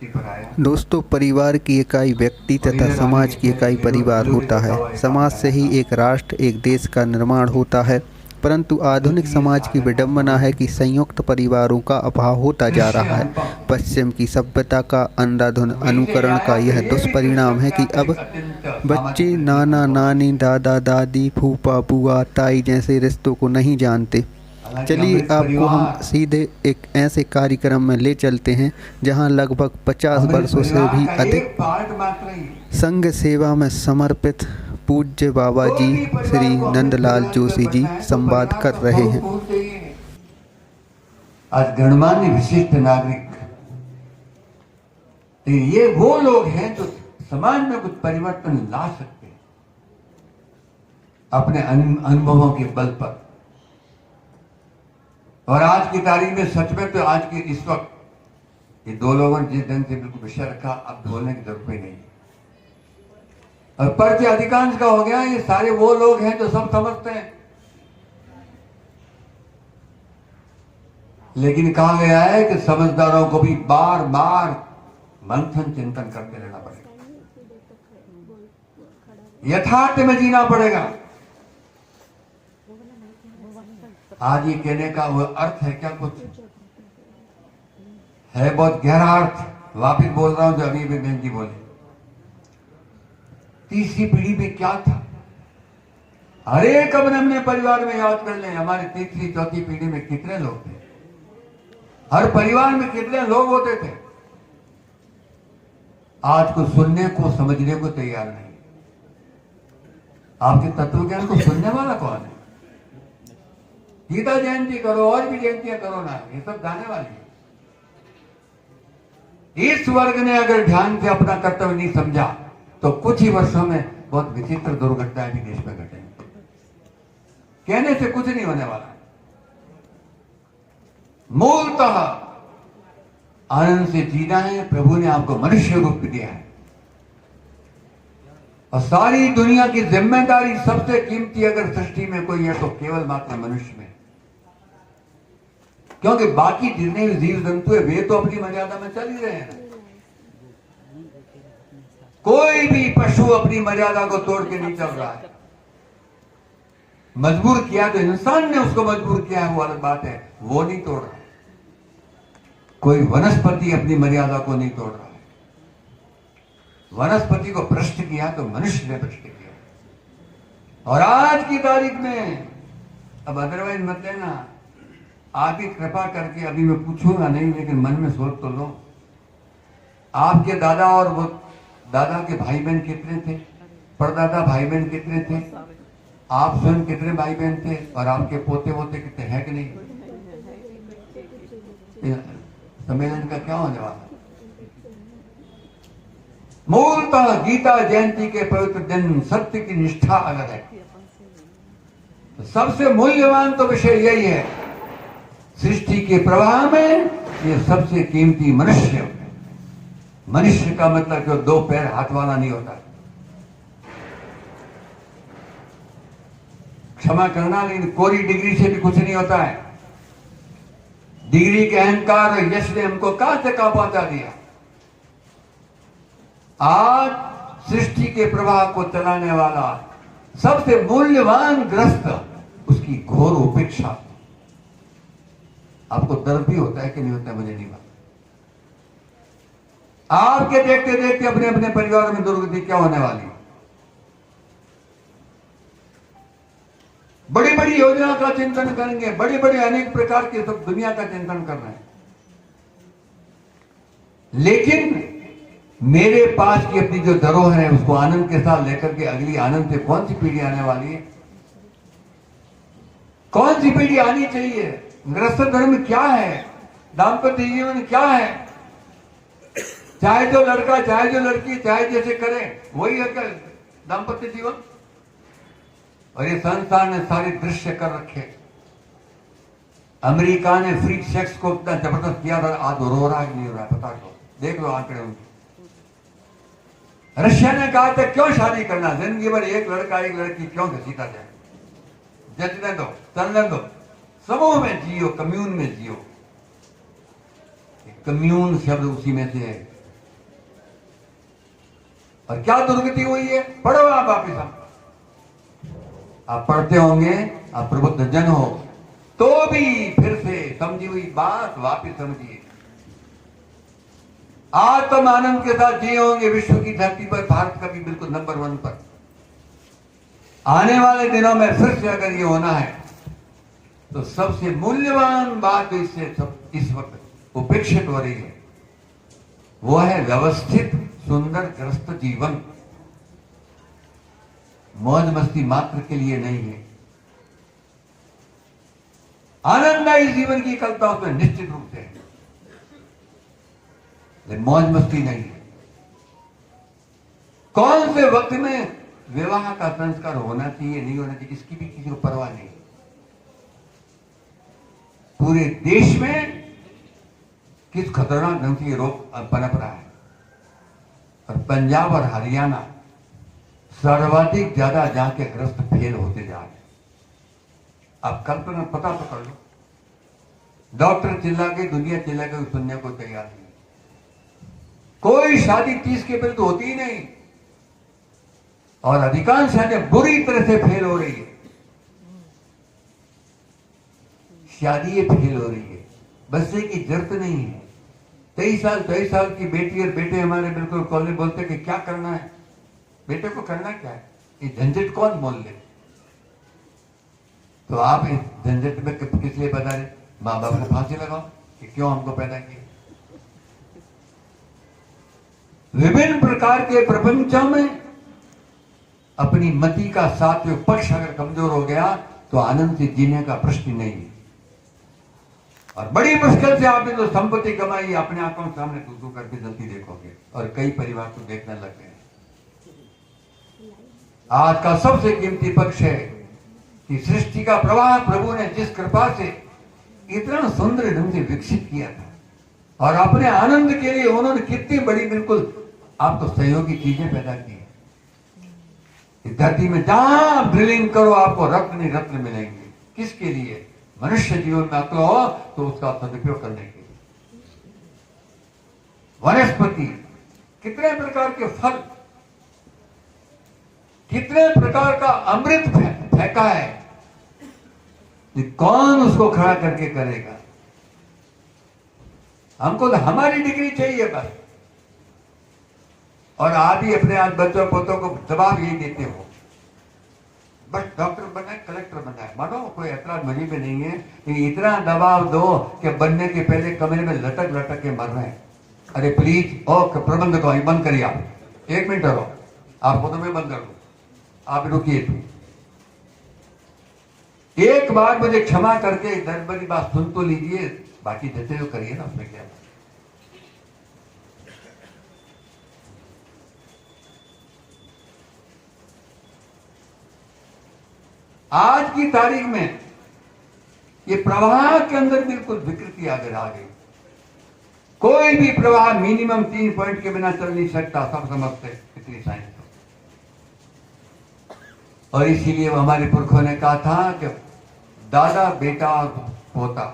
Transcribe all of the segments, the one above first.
धरती पर आया। दोस्तों, परिवार की इकाई व्यक्ति तथा समाज की इकाई परिवार होता है। समाज से ही एक राष्ट्र, एक देश का निर्माण होता है। परंतु आधुनिक समाज की विडंबना है कि संयुक्त परिवारों का अभाव होता जा रहा है। पश्चिम की सभ्यता का अंधाधुन अनुकरण का यह दुष्परिणाम है कि अब बच्चे नाना नानी, दादा दादी, फूफा बुआ, ताई जैसे रिश्तों को नहीं जानते। चलिए आपको हम सीधे एक ऐसे कार्यक्रम में ले चलते हैं जहां लगभग 50 वर्षों से भी अधिक संघ सेवा में समर्पित पूज्य बाबा जी श्री नंदलाल जोशी जी संवाद कर रहे हैं। आज गणमान्य विशिष्ट नागरिक, तो ये वो लोग हैं जो समाज में कुछ परिवर्तन ला सकते हैं अपने अनुभवों के बल पर। और आज की तारीख में सच में तो आज के इस वक्त ये दो लोगों ने जिस ढंग से बिल्कुल विषय रखा, अब बोलने की जरूरत ही नहीं। और परिचय अधिकांश का हो गया। ये सारे वो लोग हैं जो सब समझते हैं, लेकिन कहा गया है कि समझदारों को भी बार बार मंथन चिंतन करते रहना पड़ेगा, यथार्थ में जीना पड़ेगा। आज ये कहने का वो अर्थ है क्या? कुछ है बहुत गहरा अर्थ। वापिस बोल रहा हूं जो अभी भी बहन जी बोले। तीसरी पीढ़ी में क्या था? हर एक अपने परिवार में याद कर लें, हमारी तीसरी चौथी पीढ़ी में कितने लोग थे, हर परिवार में कितने लोग होते थे। आज को सुनने को समझने को तैयार नहीं। आपके तत्व ज्ञान को सुनने वाला कौन है? गीता जयंती करो और भी जयंतियां करो ना, ये सब जाने वाली है। इस वर्ग ने अगर ध्यान से अपना कर्तव्य नहीं समझा तो कुछ ही वर्षों में बहुत विचित्र दुर्घटनाएं भी देश में घटेंगी। कहने से कुछ नहीं होने वाला है। मूलतः आनंद से जीना है। प्रभु ने आपको मनुष्य रूप दिया है और सारी दुनिया की जिम्मेदारी सबसे कीमती अगर सृष्टि में कोई है तो केवल मात्र मनुष्य में, क्योंकि बाकी जितने भी जीव जंतु है वे तो अपनी मर्यादा में चल ही रहे हैं। कोई भी पशु अपनी मर्यादा को तोड़ के नहीं चल रहा है। मजबूर किया तो इंसान ने उसको मजबूर किया है, वो अलग बात है, वो नहीं तोड़ रहा। कोई वनस्पति अपनी मर्यादा को नहीं तोड़ रहा है। वनस्पति को भ्रष्ट किया तो मनुष्य ने भ्रष्ट किया। और आज की तारीख में, अब अदरवाइज मत लेना, आप ही कृपा करके, अभी मैं पूछूंगा नहीं लेकिन मन में सोच तो लो, आपके दादा और वो दादा के भाई बहन कितने थे? परदादा भाई बहन कितने थे? आप स्वयं कितने भाई बहन थे? और आपके पोते वोते कितने हैं कि नहीं? सम्मेलन का क्या होने वाला? मूलतः गीता जयंती के पवित्र दिन सत्य की निष्ठा अलग है। तो सबसे मूल्यवान तो विषय यही है, सृष्टि के प्रवाह में ये सबसे कीमती मनुष्य है। मनुष्य का मतलब जो दो पैर हाथ वाला नहीं होता। क्षमा करना, लेकिन कोरी डिग्री से भी कुछ नहीं होता है। डिग्री के अहंकार और यश ने हमको कहां से कहां पहुंचा दिया। आज सृष्टि के प्रवाह को चलाने वाला सबसे मूल्यवान ग्रस्त उसकी घोर उपेक्षा। आपको दर्द भी होता है कि नहीं होता है मुझे नहीं पता। आपके देखते देखते अपने अपने परिवार में दुर्गति क्या होने वाली है। बड़ी बड़ी योजना का चिंतन करेंगे, बड़ी बड़ी अनेक प्रकार के सब दुनिया का चिंतन कर रहे हैं, लेकिन मेरे पास की अपनी जो धरोहर है उसको आनंद के साथ लेकर के अगली आनंद से कौन सी पीढ़ी आने वाली है? कौन सी पीढ़ी आनी चाहिए? गृहस्थ धर्म क्या है? दाम्पत्य जीवन क्या है? चाहे जो लड़का चाहे जो लड़की चाहे जैसे करे वही है क्या दाम्पत्य जीवन? और ये संसार ने सारे दृश्य कर रखे। अमेरिका ने फ्री सेक्स को इतना जबरदस्त किया था, आज रो रहा है नहीं हो रहा है पता को, देख लो आंकड़े उनके। रशिया ने कहा था क्यों शादी करना, जिंदगी भर एक लड़का एक लड़की क्यों घसीटा जाए, जचने दो, चलने दो, समूह में जियो, कम्यून में जियो। कम्यून शब्द उसी में से है। और क्या दुर्गति हुई है? पढ़ो आप वापिस। आप पढ़ते होंगे, आप प्रबुद्ध जन हो, तो भी फिर से समझी हुई बात वापिस समझिए। आत्म आनंद के साथ जिए होंगे विश्व की धरती पर, भारत का भी बिल्कुल नंबर 1 पर। आने वाले दिनों में फिर से अगर ये होना है तो सबसे मूल्यवान बात इससे इस वक्त उपेक्षित हो रही है, वो है व्यवस्थित सुंदर ग्रस्त जीवन। मौज मस्ती मात्र के लिए नहीं है। आनंददायी जीवन की कल्पना उसमें निश्चित रूप से है, लेकिन मौज मस्ती नहीं है। कौन से वक्त में विवाह का संस्कार होना चाहिए, नहीं होना चाहिए, इसकी भी किसी को परवाह नहीं। पूरे देश में किस खतरनाक ढंग से ये रोग पनप रहा है, और पंजाब और हरियाणा सर्वाधिक ज्यादा जहां के ग्रस्त फेल होते जा रहे हैं। आप कल्पना पता तो कर लो। डॉक्टर चिल्ला के, दुनिया चिल्ला के सुनने को तैयार नहीं। कोई शादी 30 के पहले तो होती ही नहीं, और अधिकांश शादियां बुरी तरह से फेल हो रही है। शादी ये फेल हो रही है, बच्चे की जरूरत नहीं है। 23 साल की बेटी और बेटे हमारे बिल्कुल कॉलेज बोलते कि क्या करना है, बेटे को करना क्या है, ये झंझट कौन बोल ले। तो आप इस झंझट में किस लिए बता रहे? माँ बाप को फांसी लगाओ कि क्यों हमको पैदा किया। विभिन्न प्रकार के प्रपंचों में अपनी मति का सात्विक पक्ष अगर कमजोर हो गया तो आनंद से जीने का प्रश्न नहीं है। और बड़ी मुश्किल से आपने जो संपत्ति कमाई अपने आंखों के सामने तू करके जल्दी देखोगे, और कई परिवार को देखने लग गए। आज का सबसे कीमती पक्ष है कि सृष्टि का प्रवाह प्रभु ने जिस कृपा से इतना सुंदर ढंग से विकसित किया था, और अपने आनंद के लिए उन्होंने कितनी बड़ी बिल्कुल आपको सहयोगी चीजें पैदा की। इस धरती में जहां ड्रिलिंग करो आपको रत्न नहीं रत्न मिलेंगे। किसके लिए? मनुष्य जीवन में अक्ल हो तो उसका सदुपयोग करने के लिए। वनस्पति, कितने प्रकार के फल, कितने प्रकार का अमृत फेंका है, कौन उसको खड़ा करके करेगा? हमको तो हमारी डिग्री चाहिए बस। और आप ही अपने आज बच्चों पोतों को दबाव यही देते हो, बस डॉक्टर बनना है, कलेक्टर बनना है। मानो कोई ऐतराज मुझे भी नहीं है, इतना दबाव दो कि बनने के पहले कमरे में लटक लटक के मर रहे हैं। अरे प्लीज ओके प्रबंध को बंद करिए, आप 1 मिनट रहो, आपको तो मैं बंद कर दूं, आप रुकिए। एक बार मुझे क्षमा करके 10 बड़ी बात सुन तो लीजिए, बाकी जैसे जो करिए ना, उसमें क्या। आज की तारीख में ये प्रवाह के अंदर बिल्कुल विकृति आगे आ गई। कोई भी प्रवाह मिनिमम 3 पॉइंट के बिना चल नहीं सकता, सब समझते इतनी साइंस। और इसीलिए हमारे पुरखों ने कहा था कि दादा बेटा और पोता,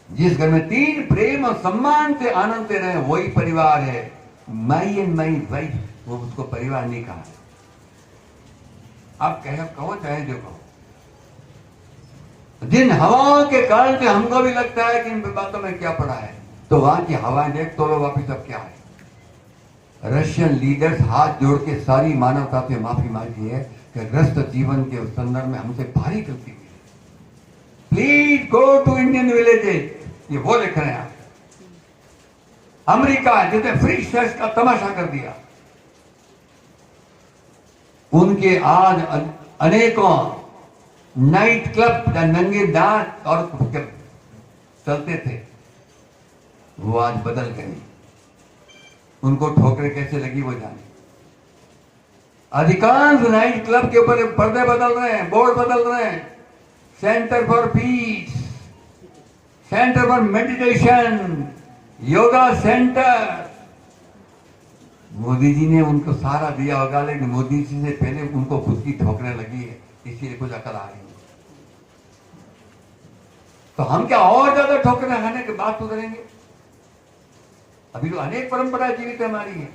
जिस घर में 3 प्रेम और सम्मान से आनंद से रहे वही परिवार है। माई एंड माई वाइफ, वो उसको परिवार नहीं कहा। आप कहो चाहे जो कहो, जिन हवाओं के कारण से हमको भी लगता है कि इन बातों में क्या पड़ा है, तो वहां की हवाएं देख तो लो वापिस अब क्या है। रशियन लीडर्स हाथ जोड़ के सारी मानवता से माफी मांगी है कि ग्रस्त जीवन के संदर्भ में हमसे भारी गलती हुई। Please go to Indian villages, ये वो लिख रहे हैं। अमेरिका जिसने फ्री सेक्स का तमाशा कर दिया, उनके आज अनेकों नाइट क्लब या नंगे दांत और चलते थे, वो आज बदल गए। उनको ठोकरें कैसे लगी वो जाने। अधिकांश नाइट क्लब के ऊपर पर्दे बदल रहे हैं, बोर्ड बदल रहे हैं। Centre for peace, centre for meditation, yoga centre. Modi ji ने उनको सहारा दिया होगा, लेकिन मोदी जी से पहले उनको खुद की ठोकरें लगी है, इसीलिए कुछ अकल आ रही है। तो हम क्या और ज्यादा ठोकरें खाने के बाद सुधरेंगे? अभी तो अनेक परंपराएं जीवित हमारी है।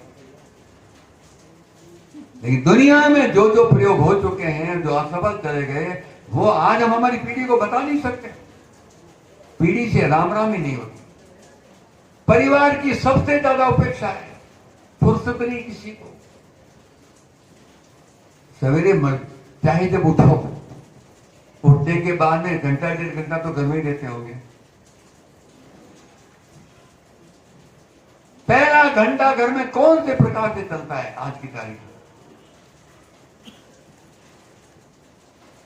लेकिन दुनिया में जो जो प्रयोग हो चुके हैं, जो असफल चले गए, वो आज हम हमारी पीढ़ी को बता नहीं सकते। पीढ़ी से राम राम ही नहीं होती। परिवार की सबसे ज्यादा उपेक्षा है, फुर्सत नहीं किसी को। सवेरे चाहे जब उठो, उठने के बाद में घंटा 1.5 घंटा तो घर में ही रहते होंगे। पहला घंटा घर में कौन से प्रकार से चलता है आज की तारीख में?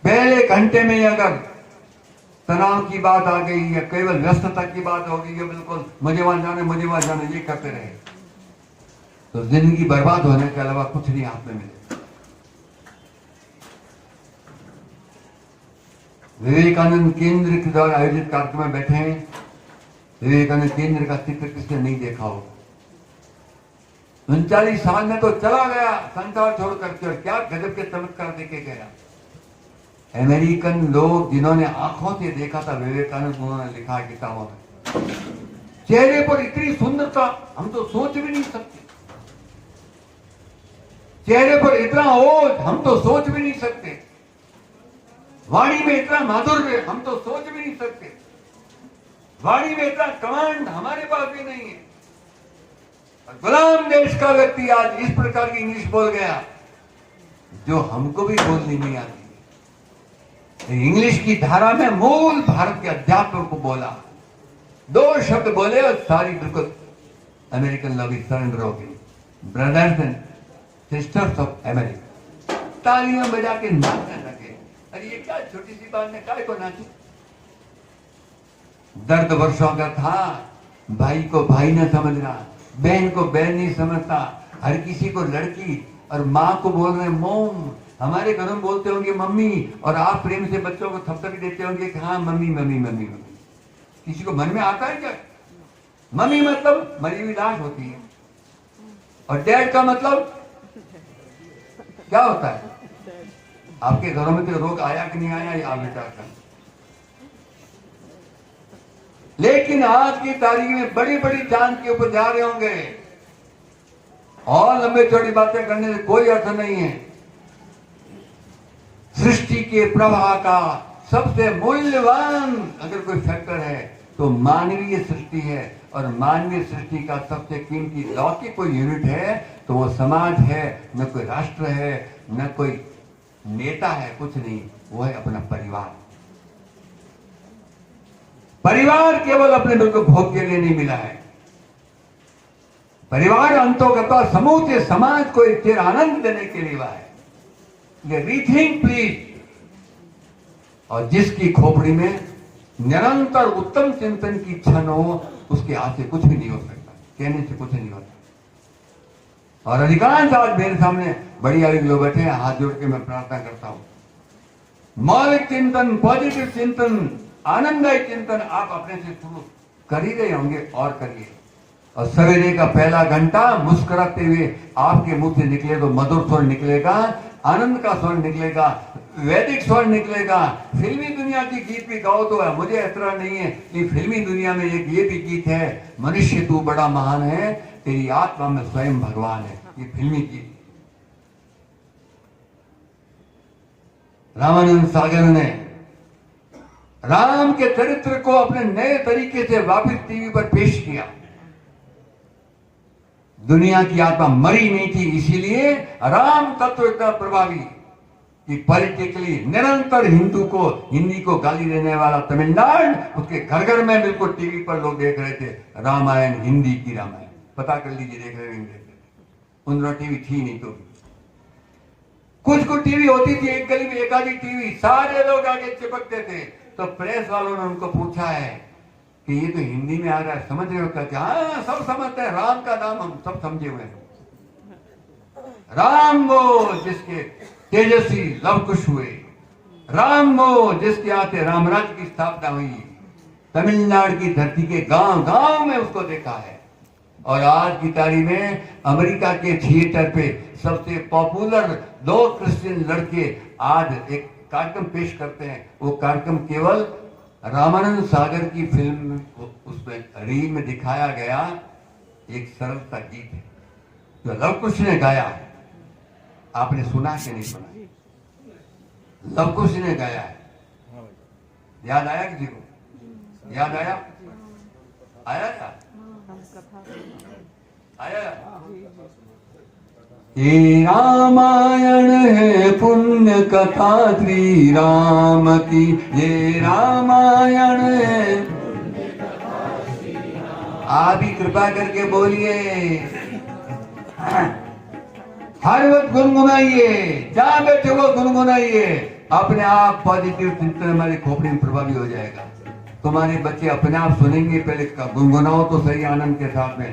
पहले घंटे में अगर तनाव की बात आ गई या केवल व्यस्तता की बात हो गई या बिल्कुल मुझे वहां जाना ये करते रहे, तो जिंदगी बर्बाद होने के अलावा कुछ नहीं हाथ में मिले। विवेकानंद केंद्र के द्वारा आयोजित कार्यक्रम में बैठे हैं। विवेकानंद केंद्र का चित्र किसने नहीं देखा हो? 39 साल में तो चला गया संसार छोड़ करके, और क्या गजब के चमत्कार देके गया। अमेरिकन लोग जिन्होंने आंखों से देखा था विवेकानंद, उन्होंने लिखा किताबों में, चेहरे पर इतनी सुंदरता हम तो सोच भी नहीं सकते। चेहरे पर इतना ओज हम तो सोच भी नहीं सकते। वाणी में इतना माधुर्य हम तो सोच भी नहीं सकते। वाणी में इतना कमांड हमारे पास भी नहीं है। और गुलाम देश का व्यक्ति आज इस प्रकार की इंग्लिश बोल गया जो हमको भी बोलनी नहीं आती। इंग्लिश की धारा में मूल भारत के अध्यात्म को बोला, 2 शब्द बोले और सारी बिल्कुल अमेरिकन लॉबी सरेंडर हो गई। Brothers and sisters of America तालियां बजा के नाचने लगे। अरे ये क्या छोटी सी बात में काय को नाचू? दर्द वर्षों का था, भाई को भाई न समझना, बहन को बहन नहीं समझता, हर किसी को लड़की और माँ को बोल रहे मोम। हमारे घरों में बोलते होंगे मम्मी, और आप प्रेम से बच्चों को थपथपी देते होंगे कि हाँ मम्मी मम्मी मम्मी मम्मी। किसी को मन में आता है क्या? मम्मी मतलब मरी हुई लाश होती है, और डैड का मतलब क्या होता है? आपके घरों में तो रोग आया कि नहीं आया, ये आप विचार करें। लेकिन आज की तारीख में बड़ी बड़ी जान के ऊपर जा रहे होंगे, और लंबे चौड़ी बातें करने से कोई अर्थ नहीं है। सृष्टि के प्रवाह का सबसे मूल्यवान अगर कोई फैक्टर है तो मानवीय सृष्टि है, और मानवीय सृष्टि का सबसे कीमती लौकिक कोई यूनिट है तो वो समाज है। न कोई राष्ट्र है, न कोई नेता है, कुछ नहीं, वो है अपना परिवार। परिवार केवल अपने बिल्कुल भोग के लिए नहीं मिला है। परिवार अंतोगता समूचे समाज को एक चिर आनंद देने के लिए हुआ है। Rethink please. और जिसकी खोपड़ी में निरंतर उत्तम चिंतन की क्षण हो, उसके हाथ से कुछ भी नहीं हो सकता, कहने से कुछ नहीं होता। और अधिकांश आज मेरे सामने बड़ी आयु लोग बैठे हैं, हाथ जोड़ के मैं प्रार्थना करता हूं, मौलिक चिंतन, पॉजिटिव चिंतन, आनंददायी चिंतन आप अपने से शुरू कर ही रहे होंगे, और करिए। और सवेरे का पहला घंटा मुस्कुराते हुए आपके मुंह से निकले तो मधुर स्वर निकलेगा, आनंद का स्वर निकलेगा, वैदिक स्वर निकलेगा। फिल्मी दुनिया की गीत भी गाओ तो है, मुझे ऐतराज नहीं है। कि फिल्मी दुनिया में एक ये भी गीत है, मनुष्य तू बड़ा महान है, तेरी आत्मा में स्वयं भगवान है। ये फिल्मी गीत रामानंद सागर ने राम के चरित्र को अपने नए तरीके से वापस टीवी पर पेश किया। दुनिया की आत्मा मरी नहीं थी, इसीलिए राम तत्व इतना प्रभावी कि पॉलिटिकली निरंतर हिंदी को गाली देने वाला तमिलनाडु, उसके घर घर में बिल्कुल टीवी पर लोग देख रहे थे रामायण, हिंदी की रामायण। पता कर लीजिए देख रहे थे। उन दिनों टीवी थी नहीं, तो कुछ टीवी होती थी, एक गली में एक आधी टीवी, सारे लोग आगे चिपकते थे। तो प्रेस वालों ने उनको पूछा है कि ये तो हिंदी में आ रहा है, समझ रहे हो क्या? हाँ सब समझते हैं, राम का नाम हम सब समझे हुए हैं। राम वो जिसके तेजस्वी लव कुश हुए, राम वो जिसके आते रामराज की स्थापना हुई। तमिलनाडु की धरती के गांव गांव में उसको देखा है। और आज की तारीख में अमेरिका के थिएटर पे सबसे पॉपुलर 2 क्रिश्चियन लड़के आज एक कार्यक्रम पेश करते हैं। वो कार्यक्रम केवल रामानंद सागर की फिल्म उसमें रील में दिखाया गया एक सरल सा गीत है जो लव कुश ने गाया है। आपने सुना कि नहीं सुना? सब कुछ ने गाया है। याद आया किसी को? याद आया? आया था? आया? ये रामायण है पुण्य कथा श्री राम की, ये रामायण है। आप ही कृपा करके बोलिए, हर वक्त गुनगुनाइए, जहां बैठे हो गुनगुनाइए। अपने आप पॉजिटिव चिंतन हमारे खोपड़ी में प्रभावी हो जाएगा। तुम्हारे बच्चे अपने आप सुनेंगे, पहले गुनगुनाओ तो सही आनंद के साथ में।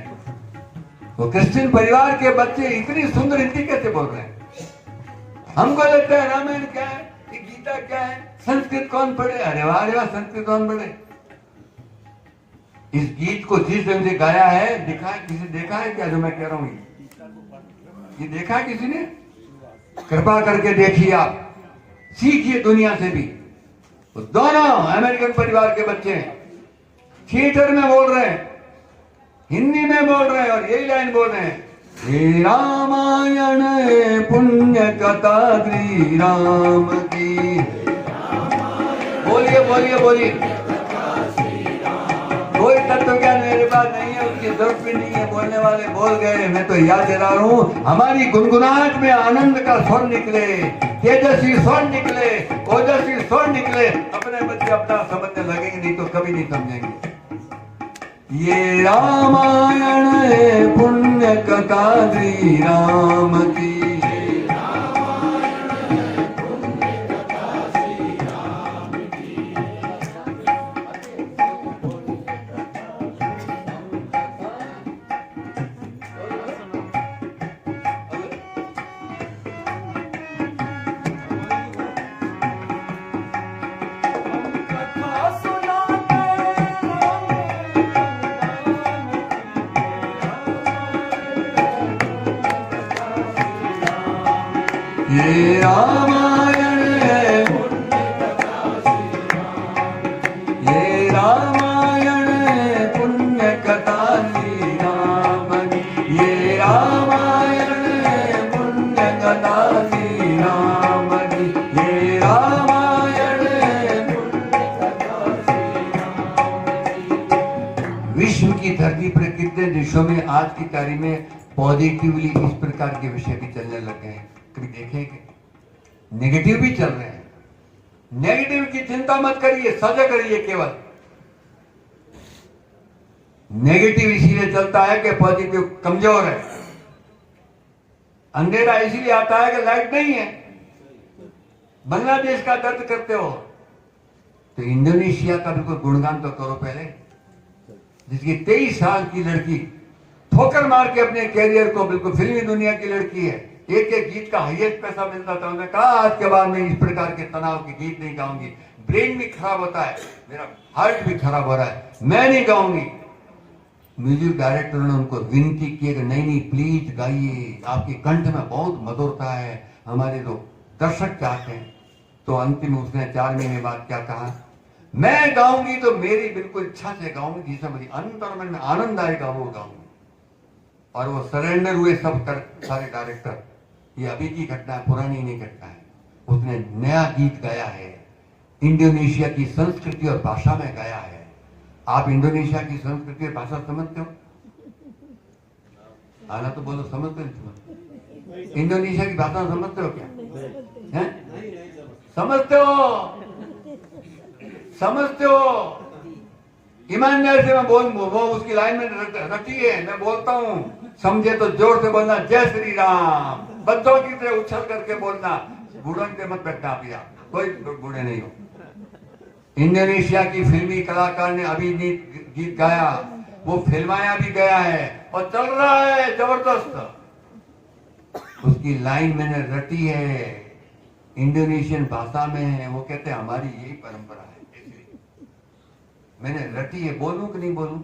तो क्रिश्चियन परिवार के बच्चे इतनी सुंदर हिंदी कैसे बोल रहे हैं? हमको लगता है रामायण क्या है, गीता क्या है, संस्कृत कौन पढ़े? अरे वाह संस्कृत कौन पढ़े? इस गीत को जिस ढंग से गाया है, किसी देखा है क्या जो मैं कह रहा हूं? ये देखा किसी ने? कृपा करके देखिए, आप सीखिए दुनिया से भी। तो दोनों अमेरिकन परिवार के बच्चे थिएटर में बोल रहे हैं, हिंदी में बोल रहे हैं और यही लाइन बोल रहे हैं, हे रामायण पुण्य कथा श्री राम की। बोलिए बोलिए बोलिए। कोई तत्व ज्ञान मेरे पास नहीं है, उसकी जरूरत भी नहीं है, बोलने वाले बोल गए। मैं तो याद दिला रहा हूँ, हमारी गुनगुनाहट में आनंद का स्वर निकले, तेजस्वी स्वर निकले, ओजस्वी स्वर निकले। अपने बच्चे अपना समझने लगेंगे, नहीं तो कभी नहीं समझेंगे। ये रामायण है पुण्य कथा श्री राम की। ये रामायण है, ये रामायण है पुण्य कथा श्री राम की। ये रामायण है पुण्य कथा श्री राम की। ये रामायण है पुण्य कथा श्री राम की। विश्व की धरती पर कितने देशों में आज की तारीख में पॉजिटिवली इस प्रकार के विषय भी चलने लगे हैं। कभी देखेंगे नेगेटिव भी चल रहे हैं। नेगेटिव की चिंता मत करिए, सजग करिए। केवल नेगेटिव इसीलिए चलता है कि पॉजिटिव कमजोर है। अंधेरा इसीलिए आता है कि लाइट नहीं है। बांग्लादेश का दर्द करते हो तो इंडोनेशिया का बिल्कुल गुणगान तो करो पहले, जिसकी 23 साल की लड़की ठोकर मार के अपने कैरियर को, बिल्कुल फिल्मी दुनिया की लड़की है, एक एक गीत का हाईएस्ट पैसा मिलता था। उन्होंने कहा आज के बाद मैं इस प्रकार के तनाव के गीत नहीं गाऊंगी, ब्रेन भी खराब होता है, मेरा हार्ट भी खराब हो रहा है, मैं नहीं गाऊंगी। म्यूजिक डायरेक्टर ने उनको विनती की कि नहीं नहीं प्लीज गाइए, आपकी कंठ में बहुत मधुरता है, हमारे जो दर्शक चाहते हैं। तो अंतिम उसने 4 महीने बाद क्या कहा, मैं गाऊंगी तो मेरी बिल्कुल इच्छा से गाऊंगी, जिससे मुझे अंतर मन में आनंद आएगा वो गाऊंगी। और वो सरेंडर हुए सब सारे डायरेक्टर। ये अभी की घटना है, पुरानी नहीं घटना है। उसने नया गीत गाया है, इंडोनेशिया की संस्कृति और भाषा में गाया है। आप इंडोनेशिया की संस्कृति और भाषा समझते हो? आना तो बोलो, समझते हो? इंडोनेशिया की भाषा समझते हो क्या? हैं? समझते हो? समझते हो? ईमानदारी से मैं बोल, वो उसकी लाइन में रखी है, मैं बोलता हूं, समझे तो जोर से बोलना जय श्री राम, बच्चों की तरह उछल करके बोलना, बूढ़ों के मत बैठना। आप कोई बूढ़े नहीं हो। इंडोनेशिया की फिल्मी कलाकार ने अभी गीत गाया, वो फिल्माया भी गया है और चल रहा है जबरदस्त। उसकी लाइन मैंने रटी है, इंडोनेशियन भाषा में है। वो कहते हैं हमारी यही परंपरा है, मैंने रटी है। बोलूं कि नहीं बोलूं?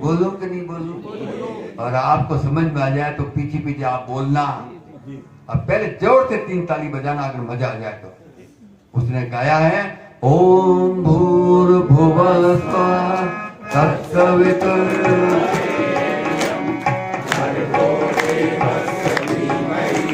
बोलूं कि नहीं बोलूं? और आपको समझ में आ जाए तो पीछे पीछे आप बोलना, और पहले जोर से 3 ताली बजाना अगर मजा आ जाए तो। उसने गाया है, ओम भूर्भुवः स्वः तत्सवितुर्वरेण्यं भर्गो देवस्य धीमहि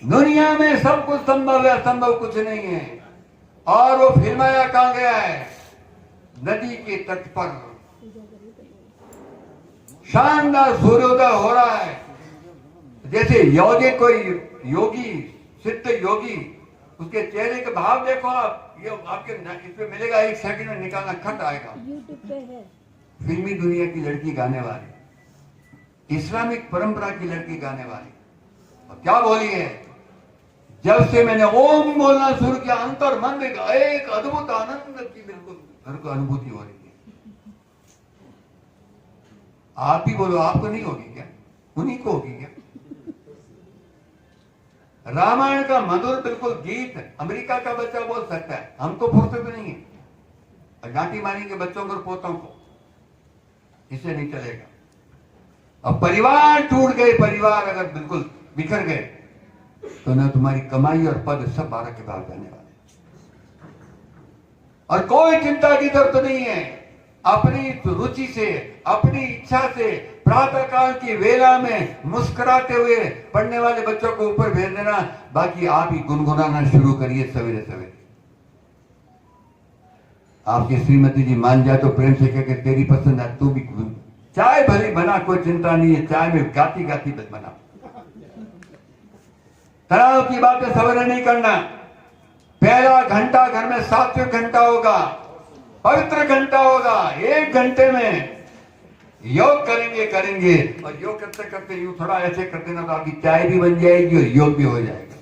दुनिया में सब कुछ संभव है, असंभव कुछ नहीं है। और वो फिल्माया कहां गया है? नदी के तट पर शानदार सूर्योदय हो रहा है। जैसे योगी, कोई योगी, सिद्ध योगी, उसके चेहरे के भाव देखो आप, ये आपके इसमें मिलेगा, 1 सेकंड में निकालना खट आएगा। YouTube पे है। फिल्मी दुनिया की लड़की गाने वाली, इस्लामिक परंपरा की लड़की गाने वाली, और क्या बोली है? जब से मैंने ओम बोलना शुरू किया, अंतर मन में एक अद्भुत आनंद की बिल्कुल घर को अनुभूति हो रही है। आप ही बोलो, आपको नहीं होगी क्या? उन्हीं को होगी क्या? रामायण का मधुर बिल्कुल गीत अमेरिका का बच्चा बोल सकता है, हमको फुर्सत नहीं है। और डांटी मारेंगे बच्चों को, पोतों को, इससे नहीं चलेगा। अब परिवार टूट गए, परिवार अगर बिल्कुल बिखर गए, तो न तुम्हारी कमाई और पद सब बारह के बाद जाने वाले। और कोई चिंता की जरूरत नहीं है। अपनी रुचि से, अपनी इच्छा से प्रातः काल की वेला में मुस्कुराते हुए पढ़ने वाले बच्चों को ऊपर भेज देना, बाकी आप ही गुनगुनाना शुरू करिए सवेरे सवेरे। आपकी श्रीमती जी मान जाए तो प्रेम से कह के तेरी पसंद है, तू भी चाय भली बना, कोई चिंता नहीं है, चाय में गाती गाती बना। तनाव की बातें सवेरे नहीं करना। पहला घंटा घर में सात्विक घंटा होगा, पवित्र घंटा होगा। 1 घंटे में योग करेंगे और योग करते करते यूं थोड़ा ऐसे कर देना तो आपकी चाय भी बन जाएगी और योग भी हो जाएगा।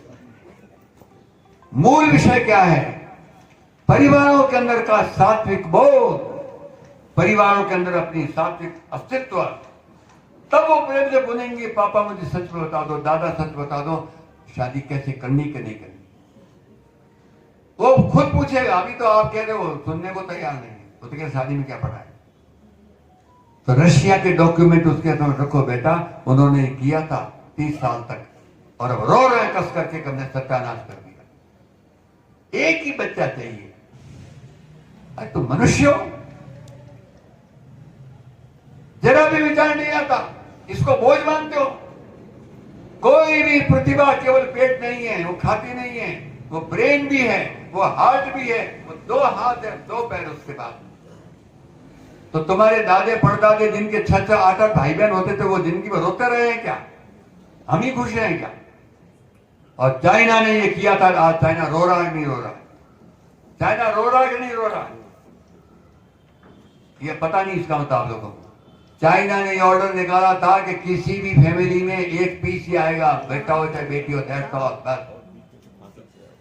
मूल विषय क्या है? परिवारों के अंदर का सात्विक बोध, परिवारों के अंदर अपनी सात्विक अस्तित्व, तब वो प्रेम से बोलेंगे, पापा मुझे सच बता दो, दादा सच बता दो, शादी कैसे करनी कि नहीं करनी। वो खुद पूछेगा। अभी तो आप कह रहे हो, सुनने को तैयार नहीं है, वो तो कह शादी में क्या पढ़ा है। तो रशिया के डॉक्यूमेंट उसके सामने रखो बेटा, उन्होंने किया था 30 साल तक, और अब रो रहे कस करके हमने सत्यानाश कर दिया। एक ही बच्चा चाहिए। अरे तो मनुष्य हो, जरा भी विचार नहीं आता, इसको बोझ मानते हो। कोई भी प्रतिभा केवल पेट नहीं है, वो खाती नहीं है, वो ब्रेन भी है, वो हार्ट भी है, वो 2 हाथ है, 2 पैर उसके बाद। तो तुम्हारे दादे परदादे जिनके 6-6 8-8 भाई बहन होते थे, वो जिंदगी में रोते रहे हैं क्या? हम ही खुश हैं क्या? और चाइना ने ये किया था, आज चाइना रो रहा है नहीं रो रहा है? चाइना रो रहा है कि नहीं रो रहा है? ये पता नहीं इसका मतलब आप लोगों को। चाइना ने ये ऑर्डर निकाला था कि किसी भी फैमिली में 1 पीस ही आएगा, बेटा हो चाहे बेटी हो, दैट्स ऑल, बस।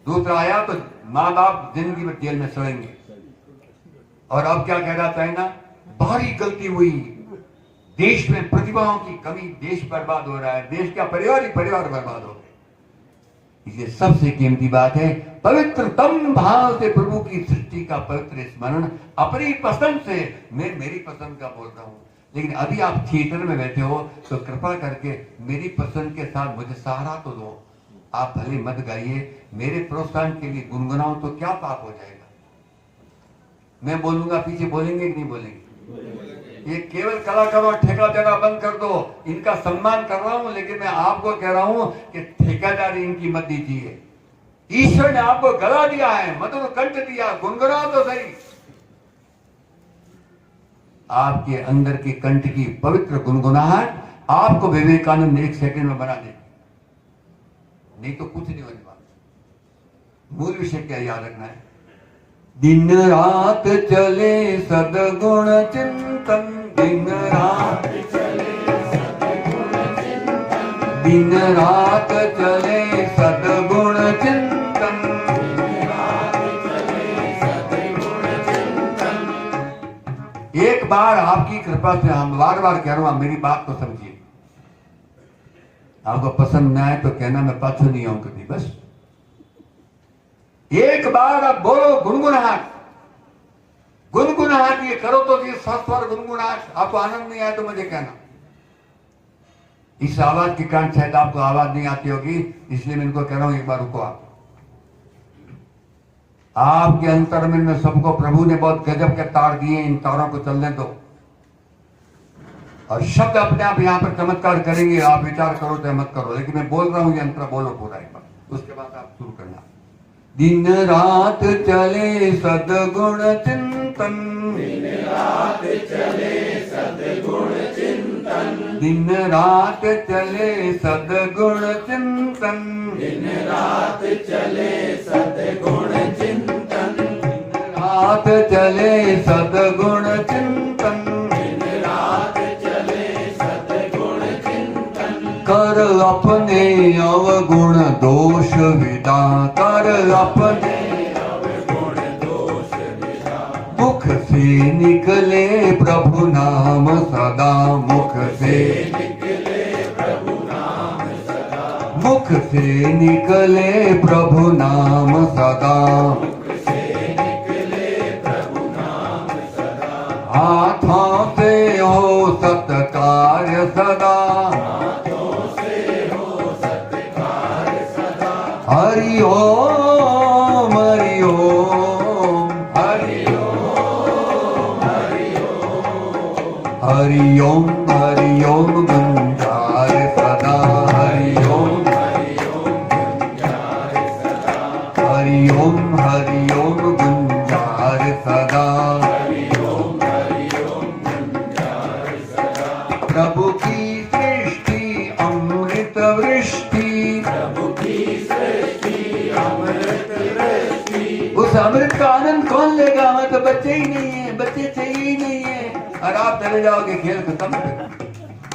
दूसरा आया तो माँ बाप जिंदगी में जेल में सड़ेंगे। और अब क्या कह रहा चाइना? भारी गलती हुई, देश में प्रतिभाओं की कमी, देश बर्बाद हो रहा है, देश का परिवार ही परिवार बर्बाद हो गए। इसलिए सबसे कीमती बात है पवित्रतम भाव से प्रभु की सृष्टि का पवित्र स्मरण, अपनी पसंद से। मैं मेरी पसंद का बोल रहा हूं, लेकिन अभी आप थिएटर में बैठे हो तो कृपा करके मेरी पसंद के साथ मुझे सहारा तो दो। आप भले मत गाइए, मेरे प्रोत्साहन के लिए गुनगुनाओ तो क्या पाप हो जाएगा? मैं बोलूंगा, पीछे बोलेंगे कि नहीं बोलेंगे? ये केवल कलाकारों ठेका देना बंद कर दो। इनका सम्मान कर रहा हूं, लेकिन मैं आपको कह रहा हूं कि ठेकेदारी इनकी मत दीजिए। ईश्वर ने आपको गला दिया है, मधुर कंठ दिया, गुनगुनाओ तो सही। आपके अंदर के कंठ की पवित्र गुनगुनाहट आपको विवेकानंद 1 सेकंड में बना दे, नहीं तो कुछ नहीं होने वाला। मूल विषय क्या याद रखना है? दिन रात चले सद्गुण चिंतन, दिन रात चले सद्गुण चिंतन, दिन रात चले सद्गुण चिंतन, दिन रात चले सद्गुण चिंतन। एक बार आपकी कृपा से, हम बार बार कह रहा हूं, मेरी बात को समझिए। आपको पसंद न आए तो कहना, मैं पाछू नहीं आऊं कभी, बस। एक बार आप बोलो गुनगुनाहट, गुनगुनाहट ये करो तो ये स्वर गुनगुनाहट। आपको आनंद नहीं आया तो मुझे कहना। इस आवाज के कारण शायद आपको आवाज नहीं आती होगी, इसलिए मैं इनको कह रहा हूं, एक बार रुको। आपके अंतर में सबको प्रभु ने बहुत गजब के तार दिए, इन तारों को चलने दो। और शब्द अपने आप यहां पर चमत्कार करेंगे। आप विचार करो चाहे मत करो, लेकिन मैं बोल रहा हूं, ये अंतर बोलो पूरा एक बार। उसके बाद आप शुरू करना। दिन रात चले सद्गुण चिंतन, दिन रात चले सद्गुण चिंतन, दिन रात चले सद्गुण चिंतन, दिन रात चले सद्गुण चिंतन, दिन रात चले सद्गुण चिंतन, दिन रात चले सद्गुण चिंतन, कर अपने अवगुण दोष विदा, कर अपने अवगुण दोष विदा, मुख से निकले प्रभु नाम सदा, मुख से निकले प्रभु नाम सदा, मुख से निकले प्रभु नाम सदा, मुख से निकले प्रभु नाम सदा, हाथों से हो सत्कार्य सदा, हरि ओम हरि ओम हरि ओम हरि ओम हरि ओम हरि ओम गुंजार सदा, हरि ओम गुंजार सदा, हरि ओम गुंजार सदा, हरि ओम गुंजार सदा। प्रभु की सृष्टि अमृत वृष्टि, प्रभु की उस अमृत का आनंद कौन लेगा? हमें तो बच्चे ही नहीं है, बच्चे चाहिए ही नहीं है, और आप चले जाओगे खेल खत्म।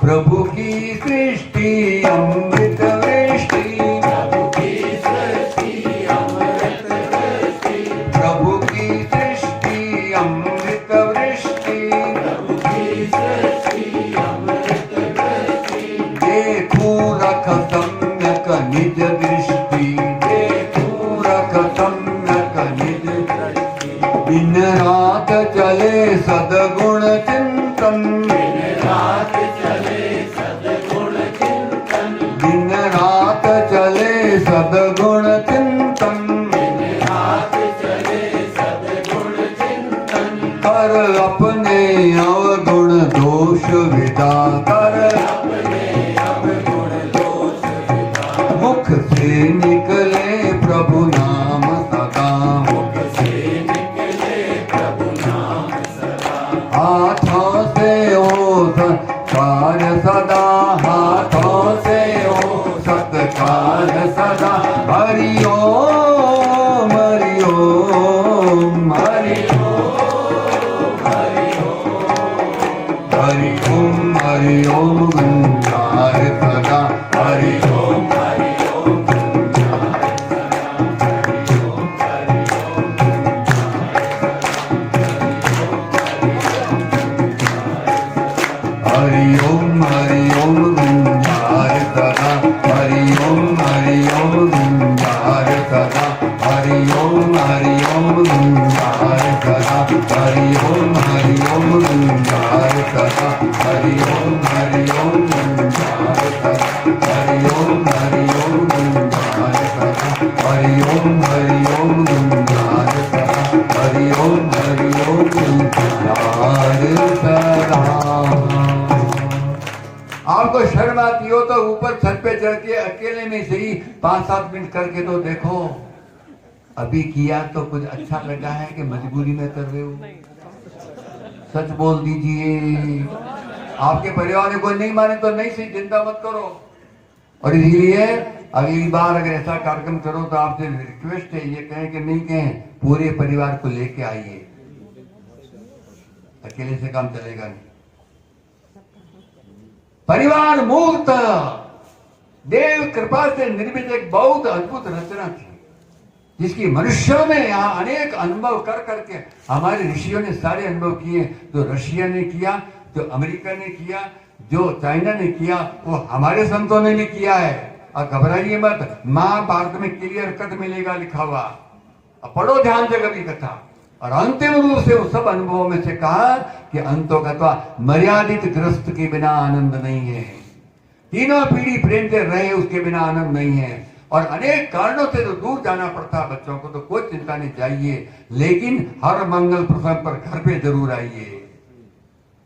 प्रभु की सृष्टि अमृत वृष्टि, प्रभु की सृष्टि अमृत वृष्टि, प्रभु की सृष्टि अमृत वृष्टि, प्रभु की सृष्टि अमृत वृष्टि, देखो रख सम्यक निज दृष्टि, देखो रख सम्यक निज दृष्टि, दिन रात चले सद्गुण चिंतन, दिन रात चले सद्गुण चिंतन, दिन रात चले सद्गुण चिंतन, दिन रात चले सद्गुण चिंतन, कर अपने अवगुण दोष विदा, कर अपने अवगुण दोष विदा, मुख से निकले प्रभु नाम सदा, मुख से निकले प्रभु नाम सदा, हाथों से हो सत्कार सदा, हाथों से हो सत्कार सदा, हरि ओम हरि ओम हरि ओम हरि ओम हरि ओम हरि ओम गुंजार सदा, हरि ओम हरि ओम गुंजार सदा, हरि ओम गुंजार सदा, हरि ओम गुंजार सदा, हरि ओम गुंजार सदा, हरि ओम गुंजार सदा, हरि ओम गुंजार सदा, हरि ओम गुंजार सदा, हरि ओम गुंजार सदा। आपको शर्म आती हो तो ऊपर छत पे चढ़ के अकेले में सही 5-7 मिनट करके तो देखो, अभी किया तो कुछ अच्छा लगा है कि मजबूरी में कर रहे हो? सच बोल दीजिए। आपके परिवार में कोई नहीं माने तो नहीं, सही चिंता मत करो। और इसीलिए अगली बार अगर ऐसा कार्यक्रम करो तो आपसे रिक्वेस्ट है, ये कहें कि नहीं कहें, पूरे परिवार को लेके आइए, अकेले से काम चलेगा नहीं। परिवार मुक्त देव कृपा से निर्मित एक बहुत अद्भुत रचना थी, जिसकी मनुष्यों ने यहाँ अनेक अनुभव कर करके, हमारे ऋषियों ने सारे अनुभव किए, जो रशिया ने किया, जो अमेरिका ने किया, जो चाइना ने किया, वो हमारे संतों ने भी किया है। और घबराइए मत, महाभारत में क्लियर कट मिलेगा लिखा हुआ, पढ़ो ध्यान से कभी कथा। और अंतिम रूप से उस सब अनुभवों में से कहा कि अंतोगत्वा मर्यादित ग्रस्त के बिना आनंद नहीं है, तीनों पीढ़ी प्रेम से रहे उसके बिना आनंद नहीं है। और अनेक कारणों से तो दूर जाना पड़ता बच्चों को, तो कोई चिंता नहीं चाहिए, लेकिन हर मंगल प्रसंग पर घर पे जरूर आइए।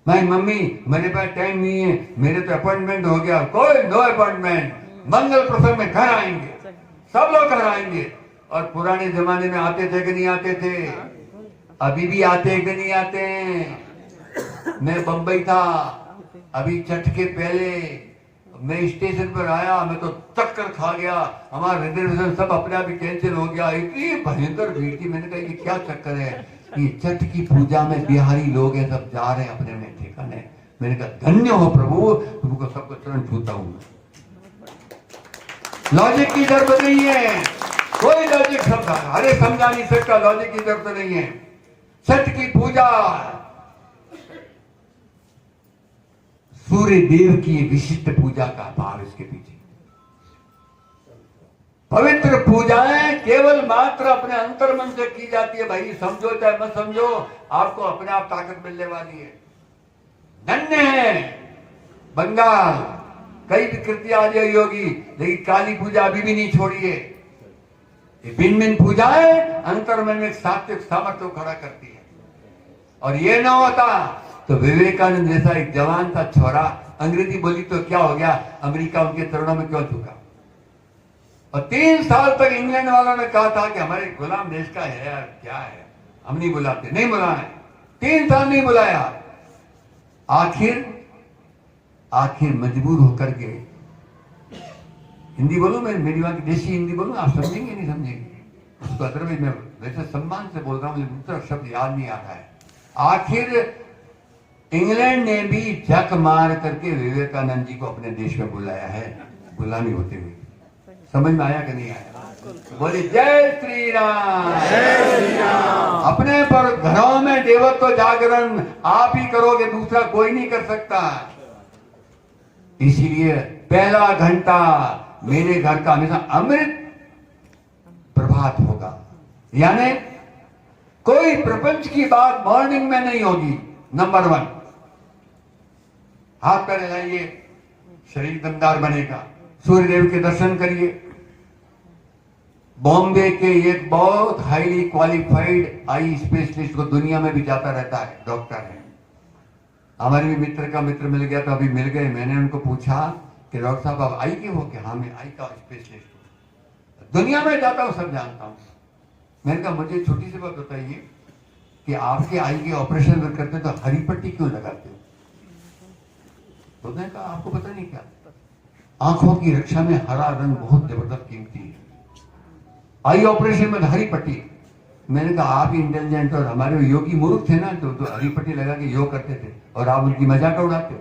मैं मम्मी मेरे पास टाइम नहीं है, मेरे तो अपॉइंटमेंट हो गया, कोई नो अपॉइंटमेंट, मंगल प्रसंग में घर आएंगे, सब लोग कराएंगे। और पुराने जमाने में आते थे कि नहीं आते थे? अभी भी आते हैं कि नहीं आते हैं? मैं बंबई था अभी छठ के पहले, मैं स्टेशन पर आया, मैं तो चक्कर खा गया, हमारा रिजर्वेशन सब अपने आप ही कैंसिल हो गया, इतनी भयंकर भीड़ थी। मैंने कहा ये क्या चक्कर है? ये छठ की पूजा में बिहारी लोग हैं, सब जा रहे हैं अपने में ठिकाने। मैंने कहा धन्य हो प्रभु, तुमको सबको चरण छूता हूं। लॉजिक की जरूरत नहीं है, कोई लॉजिक समझा, अरे समझा नहीं सकता, लॉजिक की जरूरत नहीं है। छठ की पूजा सूर्य देव की विशिष्ट पूजा का भाव इसके पीछे। पवित्र पूजाएं केवल मात्र अपने अंतर मन से की जाती है। भाई समझो चाहे मत समझो, आपको अपने आप ताकत मिलने वाली है। धन्य है बंगाल, कई विकृतियां आ जाएगी होगी, लेकिन काली पूजा अभी भी नहीं छोड़ी है। ये भिन्न भिन्न पूजाएं अंतर मन में सात्विक सामर्थ्य को खड़ा करती है। और ये ना होता तो विवेकानंद जैसा एक जवान था छोरा, अंग्रेजी बोली तो क्या हो गया, अमेरिका उनके चरणों में क्यों झुका? और 3 साल तक इंग्लैंड वालों ने कहा था कि हमारे गुलाम देश का है यार, क्या है, हम नहीं बुलाते, नहीं बुलाना है। 3 साल नहीं बुलाया, आखिर मजबूर होकर के, हिंदी बोलूं मैं, मेरी वहां की देशी हिंदी बोलूं, आप समझेंगे नहीं समझेंगे उसको? अदरवाइज मैं वैसे सम्मान से बोल रहा हूं, मुझे दूसरा शब्द याद नहीं आ रहा है। आखिर इंग्लैंड ने भी झक मार करके विवेकानंद जी को अपने देश में बुलाया है, गुलामी होते हुए। समझ में आया कि नहीं आया? बोले जय श्री राम, जय श्री राम। अपने पर घरों में देवत्व जागरण आप ही करोगे, दूसरा कोई नहीं कर सकता। इसीलिए पहला घंटा मेरे घर का हमेशा अमृत प्रभात होगा, यानी कोई प्रपंच की बात मॉर्निंग में नहीं होगी। नंबर 1, हाथ पैर हिलाइए, शरीर दमदार बनेगा, सूर्यदेव के दर्शन करिए। बॉम्बे के एक बहुत हाईली क्वालिफाइड आई स्पेशलिस्ट को दुनिया में भी जाता रहता है, डॉक्टर है। हमारे भी मित्र का मित्र मिल गया तो अभी मिल गए। मैंने उनको पूछा कि डॉक्टर साहब आप आई के हो? कि हाँ मैं आई का स्पेशलिस्ट हूं, दुनिया में जाता हूं, सब जानता हूं। मैंने कहा मुझे छोटी सी बात बताइए कि आपके आई के ऑपरेशन अगर करते तो हरी पट्टी क्यों लगाते हो? तो उसने कहा आपको पता नहीं क्या, आंखों की रक्षा में हरा रंग बहुत जबरदस्त कीमती है, आई ऑपरेशन में हरी पट्टी। मैंने कहा आप ही इंटेलिजेंट और हमारे योगी मूर्ख थे ना, तो हरी पट्टी लगा के योग करते थे और आप उनकी मजाक उड़ाते हो।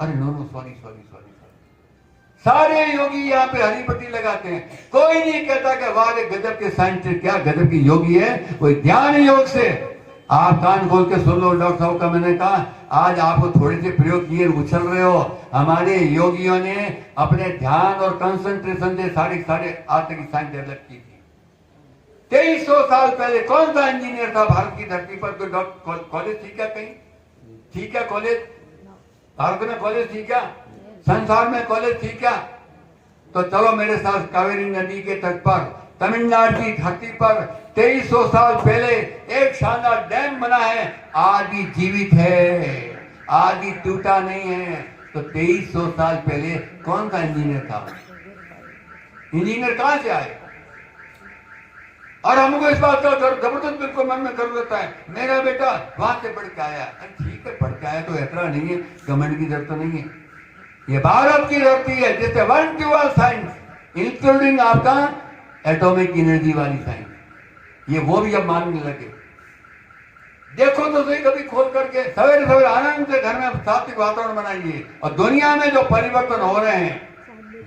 अरे no no sorry sorry sorry, सारे योगी यहाँ पे हरी पट्टी लगाते हैं। कोई नहीं कहता कि वाह गजब के साइंटिस्ट, क्या गजब की योगी है, वो ध्यान योग से। आप कान खोल के सुन लो डॉक्टर साहब का, मैंने कहा आज आपको थोड़े से प्रयोग किए उछल रहे हो। हमारे योगियों ने अपने ध्यान और कंसंट्रेशन से सारे आज तक की साइंस डेवलप की थी। 2300 साल पहले कौन सा इंजीनियर था भारत की धरती पर? कोई कॉलेज थी क्या? कहीं थी क्या कॉलेज? भारत में कॉलेज थी क्या? संसार में कॉलेज थी क्या? तो चलो मेरे साथ कावेरी नदी के तट पर तमिलनाडु की धरती पर 2300 साल पहले एक शानदार डैम बना है, आज भी जीवित है, आज भी टूटा नहीं है। तो 2300 साल पहले कौन सा इंजीनियर था? इंजीनियर कहां से आए? और हमको इस बात का जबरदस्त बिल्कुल मन में कर लेता है, मेरा बेटा वहां से पढ़ के आया। ठीक है, पढ़ के आया तो यात्रा नहीं है, कमेंट की जरूरत नहीं है। ये भारत की धरती है जिससे 1 to all साइंस इंक्लूडिंग आपका एटॉमिक एनर्जी वाली साइंस, ये वो भी अब मानने लगे। देखो तो सही कभी खोल करके, सवेरे सवेरे आनंद से घर में सात्विक वातावरण बनाइए। और दुनिया में जो परिवर्तन हो रहे हैं,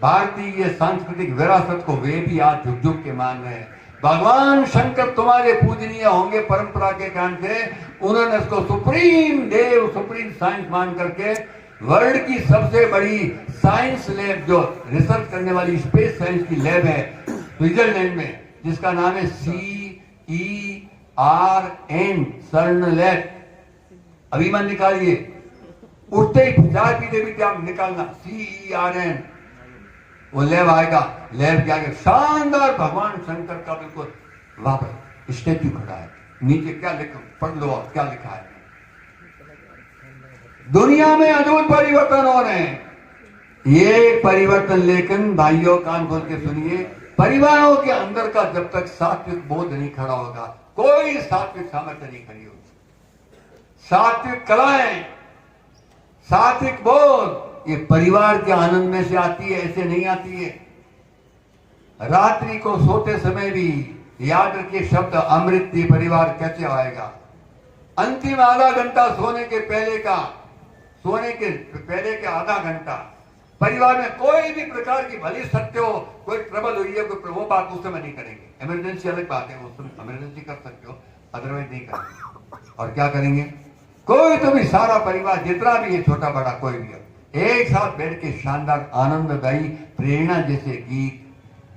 भारतीय सांस्कृतिक विरासत को वे भी आज झुक झुक के मान रहे हैं। भगवान शंकर तुम्हारे पूजनीय होंगे परंपरा के कारण से, उन्होंने इसको सुप्रीम देव, सुप्रीम साइंस मान करके वर्ल्ड की सबसे बड़ी साइंस लैब, जो रिसर्च करने वाली स्पेस साइंस की लैब है स्विट्जरलैंड में, जिसका नाम है CERN, सर्न लैब। अभी मन निकालिए, उठते ही चाय पीते पीते आप निकालना CERN, वो लैब आएगा। लैब के आगे शानदार भगवान शंकर का बिल्कुल वहां पर स्टैच्यू खड़ा है, नीचे क्या लिखा पढ़ लो क्या लिखा है। दुनिया में अद्भुत परिवर्तन हो रहे हैं। ये परिवर्तन, लेकिन भाइयों कान खोल के सुनिए, परिवारों के अंदर का जब तक सात्विक बोध नहीं खड़ा होगा, कोई सात्विक सामर्थ्य नहीं खड़ी होगी। सात्विक कलाएं, सात्विक बोध ये परिवार के आनंद में से आती है, ऐसे नहीं आती है। रात्रि को सोते समय भी याद रखिए शब्द अमृत ये परिवार कैसे आएगा। अंतिम आधा घंटा सोने के पहले के आधा घंटा परिवार में कोई भी प्रकार की भली सत्य हो, कोई ट्रबल हुई है, कोई वो बात उस समय नहीं करेंगे। इमरजेंसी अलग बात है, उस समय इमरजेंसी कर सकते हो, अदरवाइज नहीं करेंगे। और क्या करेंगे, कोई तो भी सारा परिवार जितना भी है, छोटा बड़ा कोई भी हो, एक साथ बैठ के शानदार आनंददायी प्रेरणा जैसे गीत,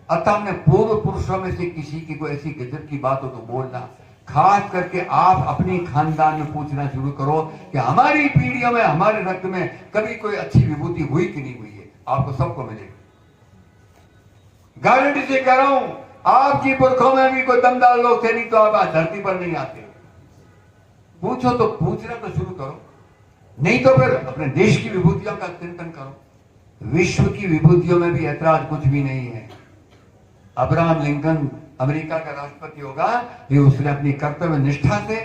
अतः हमने पूर्व पुरुषों में से किसी की कोई ऐसी गजब की बात हो तो बोलना। खास करके आप अपनी खानदान में पूछना शुरू करो कि हमारी पीढ़ियों में, हमारे रक्त में कभी कोई अच्छी विभूति हुई कि नहीं हुई है। आपको सबको मिलेगी, गारंटी से कह रहा हूं। आपकी पुरखों में भी कोई दमदार लोग थे, नहीं तो आप आज धरती पर नहीं आते। पूछो तो पूछना तो शुरू करो, नहीं तो फिर अपने देश की विभूतियों का चिंतन करो। विश्व की विभूतियों में भी ऐतराज कुछ भी नहीं है। अब्राहम लिंकन अमेरिका का राष्ट्रपति होगा, ये उसने अपनी कर्तव्य निष्ठा से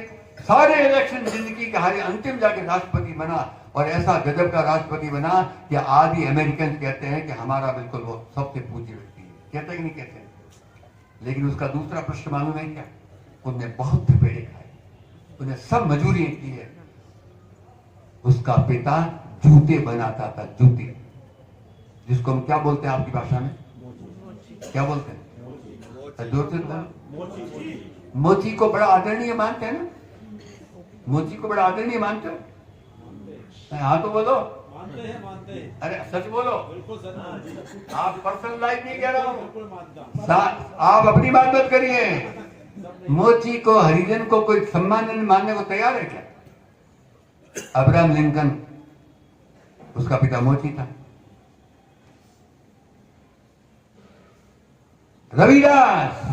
सारे इलेक्शन जिंदगी के हारे अंतिम जाके राष्ट्रपति बना, और ऐसा गजब का राष्ट्रपति बना कि आज भी अमेरिकन कहते हैं कि हमारा बिल्कुल वो सबसे पूज्य व्यक्ति है। कहते कि नहीं कहते? लेकिन उसका दूसरा प्रश्न मालूम है क्या? उनने बहुत पेड़े खाए, उन्हें सब मजूरी की है। उसका पिता जूते बनाता था, जूते, जिसको हम क्या बोलते हैं आपकी भाषा में? क्या बोलते हैं? मोची को बड़ा आदरणीय मानते हैं ना? मोची को बड़ा आदरणीय मानते हो? हाँ तो बोलो। मानते हैं। अरे सच बोलो। आप पर्सनल लाइफ नहीं कह रहा हूँ, आप अपनी बात मत करिए। मोची को, हरिजन को कोई सम्मान मानने को तैयार है क्या? अब्राहम लिंकन, उसका पिता मोची था। रविदास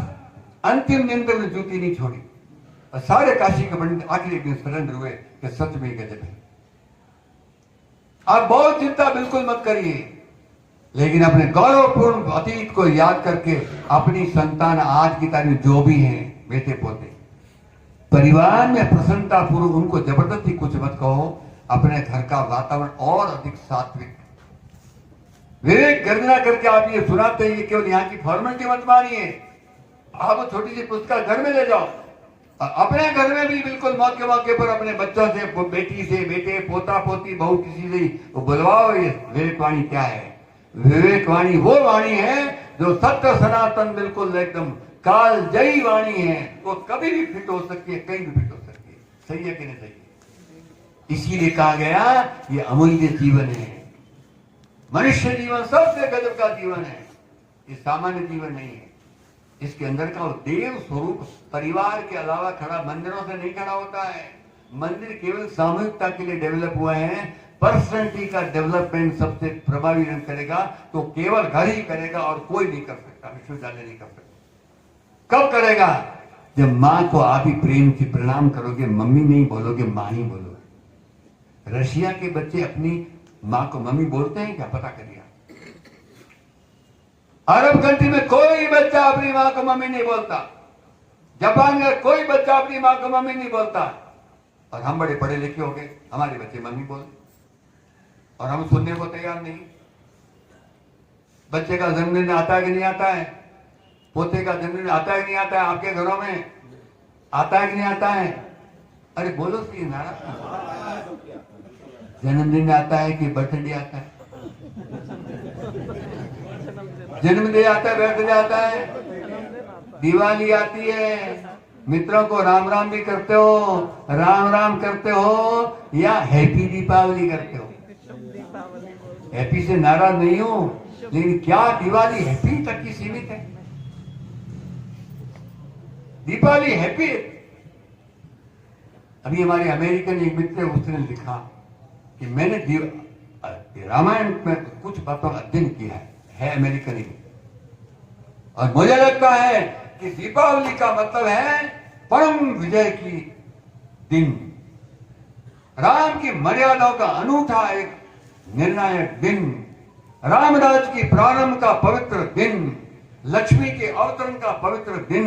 अंतिम दिन तक जूती नहीं छोड़ी, और सारे काशी के पंडित आखिरी दिन सरेंडर हुए कि सच में गजब है। आप बहुत चिंता बिल्कुल मत करिए, लेकिन अपने गौरवपूर्ण अतीत को याद करके अपनी संतान आज की तारीख जो भी हैं, बेटे पोते, परिवार में प्रसन्नता पूर्वक उनको जबरदस्ती कुछ मत कहो। अपने घर का वातावरण और अधिक सात्विक, विवेक गर्जना करके आप ये सुनाते हैं, ये केवल यहाँ की फॉर्मेलिटी मत मानिए। आप छोटी सी पुस्तक घर में ले जाओ, अपने घर में भी बिल्कुल मौके मौके पर अपने बच्चों से, बेटी से, बेटे, पोता पोती, बहू, किसी से बुलवाओ। ये विवेकवाणी क्या है? विवेकवाणी वो वाणी है जो सत्य सनातन बिल्कुल एकदम काल जयी वाणी है। वो कभी भी फिट हो सकती है, कहीं भी फिट हो सकती है। सही है कि नहीं सही है? इसीलिए कहा गया ये अमूल्य जीवन है। मनुष्य जीवन सबसे गजब का जीवन है, ये सामान्य जीवन नहीं है। इसके अंदर का देव स्वरूप परिवार के अलावा खड़ा मंदिरों से नहीं खड़ा होता है। मंदिर केवल सामूहिकता के लिए डेवलप हुए हैं। पर्सनैलिटी का डेवलपमेंट सबसे प्रभावी ढंग करेगा तो केवल घर ही करेगा, और कोई नहीं कर सकता, विश्वविद्यालय नहीं कर सकता। कब करेगा? जब माँ को आप ही प्रेम से प्रणाम करोगे, मम्मी नहीं बोलोगे, माँ ही बोलोगे। रशिया के बच्चे अपनी माँ को मम्मी बोलते हैं क्या? पता करिए। अरब कंट्री में कोई बच्चा अपनी माँ को मम्मी नहीं बोलता। जापान में कोई बच्चा अपनी माँ को मम्मी नहीं बोलता। और हम बड़े पढ़े लिखे हो गए, हमारे बच्चे मम्मी बोलते, और हम सुनने को तैयार नहीं। बच्चे का जन्मदिन आता है कि नहीं आता है? पोते का जन्मदिन आता है कि नहीं आता है? आपके घरों में आता है कि नहीं आता है? अरे बोलो सी नाराज। जन्मदिन आता है कि बर्थडे आता है? जन्मदिन आता है, बर्थडे आता है, दिवाली आती है, मित्रों को राम राम भी करते हो, राम राम करते हो, या हैप्पी दीपावली करते हो? हैप्पी से नाराज नहीं हो, लेकिन क्या दिवाली हैप्पी तक की सीमित है? दीपावली हैप्पी। अभी हमारे अमेरिकन एक मित्र, उसने लिखा कि मैंने रामायण में कुछ बातों का अध्ययन किया है अमेरिकन ही, और मुझे लगता है कि दीपावली का मतलब है परम विजय की दिन, राम की मर्यादाओं का अनूठा एक निर्णायक दिन, रामराज की प्रारंभ का पवित्र दिन, लक्ष्मी के अवतरण का पवित्र दिन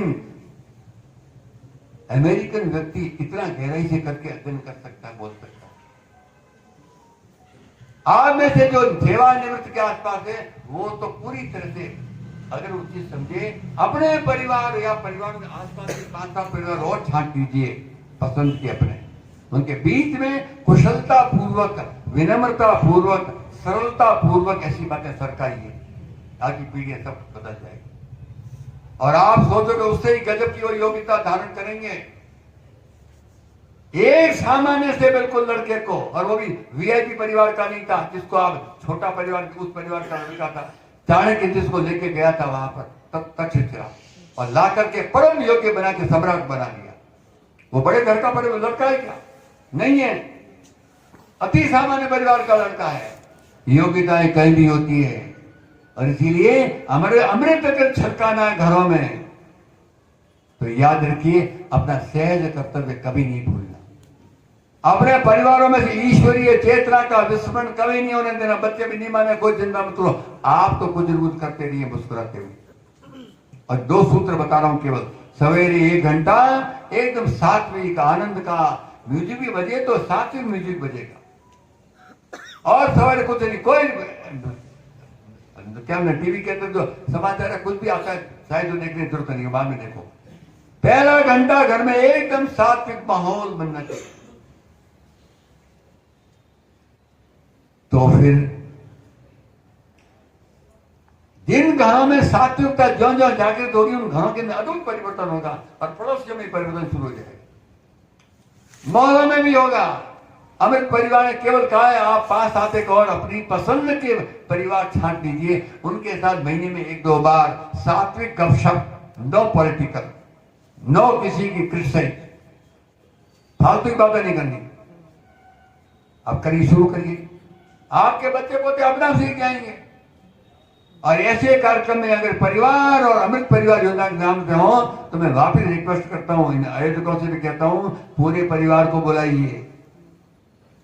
अमेरिकन व्यक्ति इतना गहराई से करके अध्ययन कर सकता है, बोल सकता है। आप में से जो सेवानिवृत्त के आसपास है वो तो पूरी तरह से अगर वो चीज समझे, अपने परिवार या परिवार के आसपास के 5-7 परिवार और छांट लीजिए पसंद के अपने, उनके बीच में कुशलता पूर्वक, विनम्रता पूर्वक, सरलता पूर्वक ऐसी बातें सरकाइए ताकि पीढ़ियां सब बदल जाएगी। और आप सोचोगे उससे ही गजब की वो योग्यता धारण करेंगे। एक सामान्य से बिल्कुल लड़के को, और वो भी वीआईपी परिवार का नहीं था, जिसको आप छोटा परिवार, उस परिवार का लड़का था, चाणक्य जिसको लेके गया था वहां पर तब तक्षशिला, और ला करके परम योग्य बना के सम्राट बना दिया। वो बड़े घर का परिवार लड़का है क्या? नहीं है, अति सामान्य परिवार का लड़का है। योग्यताएं कहीं भी होती है, और इसीलिए हमारे अमृत अगर छलकाना है घरों में तो याद रखिए अपना सहज कर्तव्य कभी नहीं भूलना। अपने परिवारों में से ईश्वरीय चेतना का विस्मरण कभी नहीं होने देना। बच्चे भी नहीं माने, कोई चिंता मत करो, आप तो कुछ कुछ करते रहिए मुस्कुराते हुए। और 2 सूत्र बता रहा हूं केवल, सवेरे 1 घंटा एकदम सात्विक आनंद का म्यूजिक भी बजे तो सात्विक म्यूजिक बजेगा, और सवेरे कुछ नहीं, कोई क्या ना टीवी के अंदर जो समाचार है कुछ भी आता है शायद जो देखने की जरूरत नहीं है, बाद में देखो। पहला घंटा घर में एकदम सात्विक माहौल बनना चाहिए। तो फिर जिन घरों में सात्विकता ज्यों ज्यों जागृत होगी उन घरों के अंदर अद्भुत परिवर्तन होगा, और पड़ोसियों में परिवर्तन शुरू हो जाएगा, मोहल्लों में भी होगा। अमृत परिवार ने केवल कहा है आप 5-7 एक और अपनी पसंद के परिवार छांट लीजिए, उनके साथ महीने में 1-2 बार सात्विक गपशप, नो पॉलिटिकल, नो किसी की क्रिटिसाइज, फालतू की बातें नहीं करनी। अब करिए, शुरू करिए, आपके बच्चे पोते अपना सीख जाएंगे। और ऐसे कार्यक्रम में अगर परिवार और अमृत परिवार योजना के नाम से हो तो मैं वापिस रिक्वेस्ट करता हूं, इन आयोजकों से भी कहता हूं, पूरे परिवार को बुलाइए।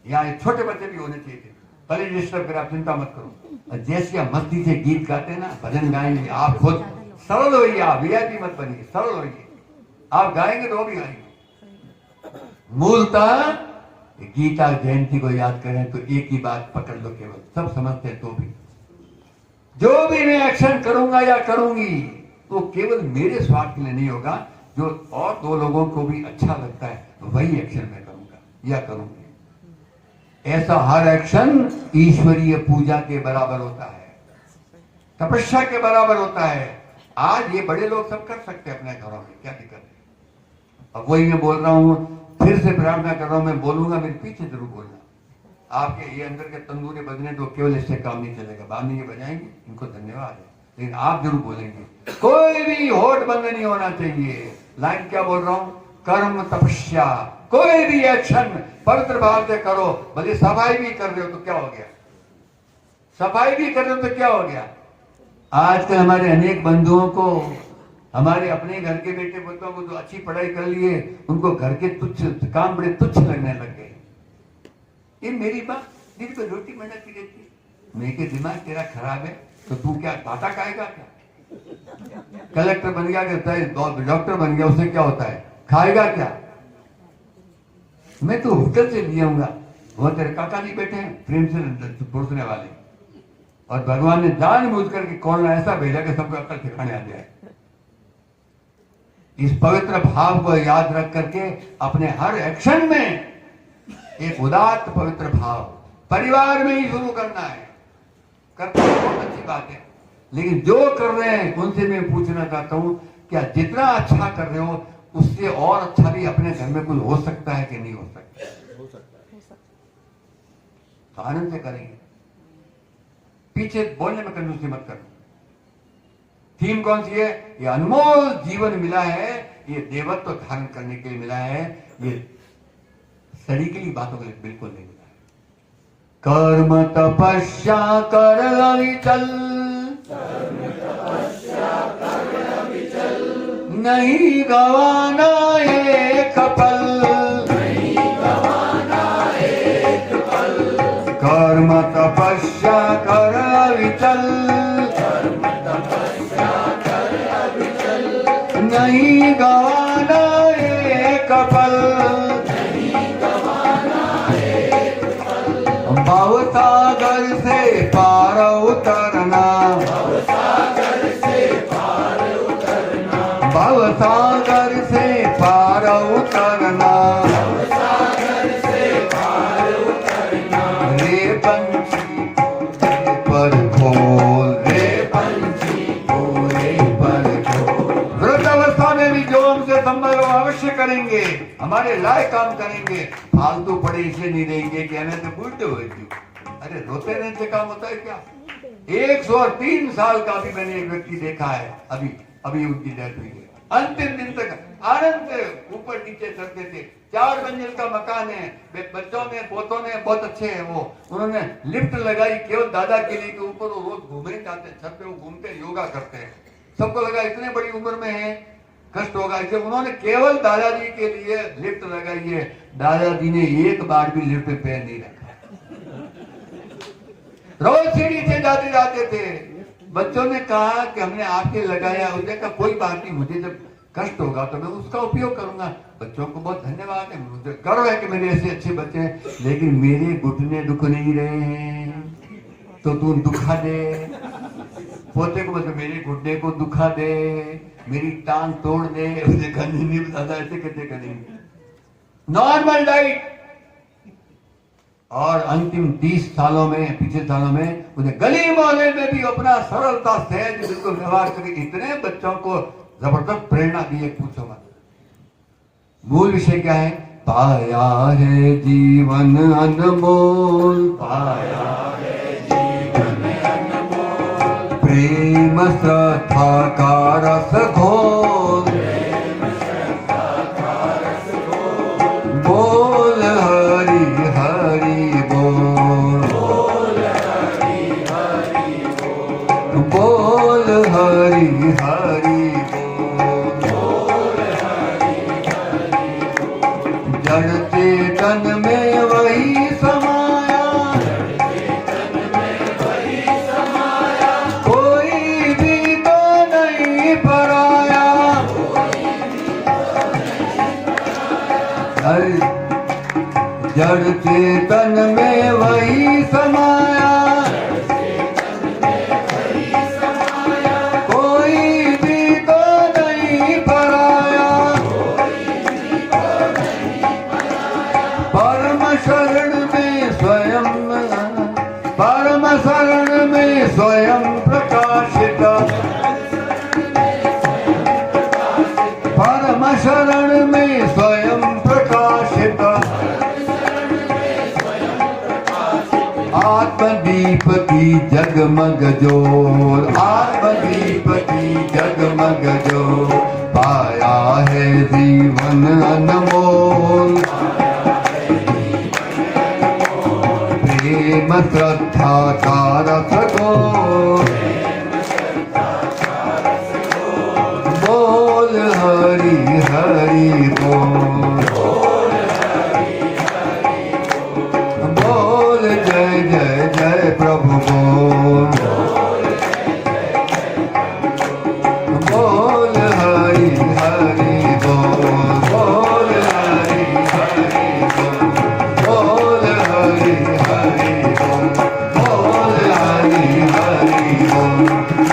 यहाँ छोटे बच्चे भी होने चाहिए थे, पहले रजिस्टर फिर आप चिंता मत करो। जैसे आप मस्ती से गीत गाते हैं ना, भजन गाएंगे, आप खुद सरल होइए, आप वीआईपी मत बनिए, सरल होइए। आप गाएंगे तो वो भी गाएंगे। मूलतः गीता जयंती को याद करें तो एक ही बात पकड़ लो, केवल सब समझते हैं तो भी, जो भी मैं एक्शन करूंगा या करूंगी तो केवल मेरे स्वार्थ के लिए नहीं होगा, जो और 2 लोगों को भी अच्छा लगता है वही एक्शन मैं करूंगा या करूंगी। ऐसा हर एक्शन ईश्वरीय पूजा के बराबर होता है, तपस्या के बराबर होता है। आज ये बड़े लोग सब कर सकते हैं अपने घरों में, क्या दिक्कत है? अब वही मैं बोल रहा हूं, फिर से प्रार्थना कर रहा हूं, मैं बोलूंगा, मेरे पीछे जरूर बोलना। आपके ये अंदर के तंदूरे बजने तो केवल इससे काम नहीं चलेगा, बाद में ये बजाएंगे, इनको धन्यवाद है, लेकिन आप जरूर बोलेंगे। कोई भी होठ बंद नहीं होना चाहिए। लाइन क्या बोल रहा हूं? कर्म तपस्या, कोई भी एक्शन पवित्र भाव से करो। भले सफाई भी कर रहे हो तो क्या हो गया, सफाई भी कर रहे हो तो क्या हो गया। आजकल हमारे अनेक बंधुओं को, हमारे अपने घर के बेटे बच्चों को जो अच्छी पढ़ाई कर लिए, उनको घर के तुच्छ काम बड़े तुच्छ लगने लग गए। ये मेरी बात, दिन को रोटी मेहनत की रहती है, मेरे के दिमाग तेरा खराब है तो तू क्या घाटा खाएगा क्या? कलेक्टर बन गया क्या, डॉक्टर बन गया, उससे क्या होता है, खाएगा क्या? मैं तो होटल से लिया हूंगा, वो तेरे काका जी बैठे हैं प्रेम से परोसने वाले, और भगवान ने जानबूझ करके कौन ऐसा भेजा कि सबको अकल ठिकाने आ जाए। इस पवित्र भाव को याद रख करके अपने हर एक्शन में एक उदात्त पवित्र भाव परिवार में ही शुरू करना है। करते हैं बहुत अच्छी बात है, लेकिन जो कर रहे हैं उनसे मैं पूछना चाहता हूं, क्या जितना अच्छा कर रहे हो उससे और अच्छा भी अपने घर में कुछ हो सकता है कि नहीं हो सकता? हो सकता है। तो आनंद से करेंगे, पीछे बोलने में कंजूसी मत करो। थीम कौन सी है? ये अनमोल जीवन मिला है, ये देवत्व धारण करने के लिए मिला है, ये सड़ीकली बातों के लिए बिल्कुल नहीं मिला है। कर्म तपस्या कर अविचल, नहीं गवाना एक पल, कर्म तपस्या कर अविचल, कर्म तपस्या कर नहीं गवाना एक पल, भवसागर से पार उतरना, भवसागर से पार उतरना, रे पंछी पर खोल, रे पंछी पूरे पर खोल। वृद्धावस्था में भी जो हमसे संपर्क अवश्य करेंगे, हमारे लायक काम करेंगे, फालतू पड़े इसलिए नहीं रहेंगे कि हमें तो बूढ़े हो गए। अरे रोते रहने से काम होता है क्या? 103 साल का भी मैंने एक व्यक्ति देखा है, अभी उनकी डेथ हुई है। अंतिम दिन तक आनंद से ऊपर नीचे चलते थे। 4 मंजिल का मकान है, बच्चों ने पोतों ने बहुत अच्छे हैं वो, उन्होंने लिफ्ट लगाई केवल दादा के लिए, के ऊपर वो रोज घूमने जाते, छत पे वो घूमते योगा करते हैं। सबको लगा इतने बड़ी उम्र में है, कष्ट होगा, इसलिए उन्होंने केवल दादाजी के लिए लिफ्ट लगाई है। दादाजी ने एक बार भी लिफ्ट पे पैर नहीं रखा, रोज सीढ़ी से जाते जाते थे। बच्चों ने कहा कि हमने आपके लगाया, उसने कहा कोई बात नहीं, मुझे जब कष्ट होगा तो मैं उसका उपयोग करूंगा। बच्चों को बहुत धन्यवाद है, मुझे गर्व है कि मेरे ऐसे अच्छे बच्चे हैं, लेकिन मेरे घुटने दुख नहीं रहे हैं तो तू दुखा दे। पोते को मतलब मेरे घुटने को दुखा दे, मेरी टांग तोड़ दे। उसने कहा नहीं दादा ऐसे कैसे करेंगे, नॉर्मल डाइट। और अंतिम 30 सालों में, पिछले सालों में उन्हें गली मोहल्ले में भी अपना सरलता सहज बिल्कुल व्यवहार करके इतने बच्चों को जबरदस्त प्रेरणा दी है, पूछो मत। मूल विषय क्या है? पाया है जीवन अनमोल, पाया है जीवन अनमोल, प्रेम श्रद्धा का रस घोल, बोल हरि हरि बोल, बोल हरि हरि बोल, जड़ चेतन में वही समाया, कोई भी तो नहीं पराया। जड़ चेतन में वही समाया, कोई भी तो नहीं पराया। परम शरण में स्वयं, परम शरण में स्वयं प्रकाशित, परम शरण में स्वयं प्रकाशित, आत्मदीप की जगमग जोर, आत्मदीप की जगमग जोर, पाया है जीवन अनमोल, प्रेम श्रद्धा का रस घोल, बोल हरि हरि बोल, बोल जय जय जय प्रभु बोल, बोल हरि हरि बोल, बोल हरि हरि बोल, बोल हरि हरि बोल, बोल हरि हरि बोल,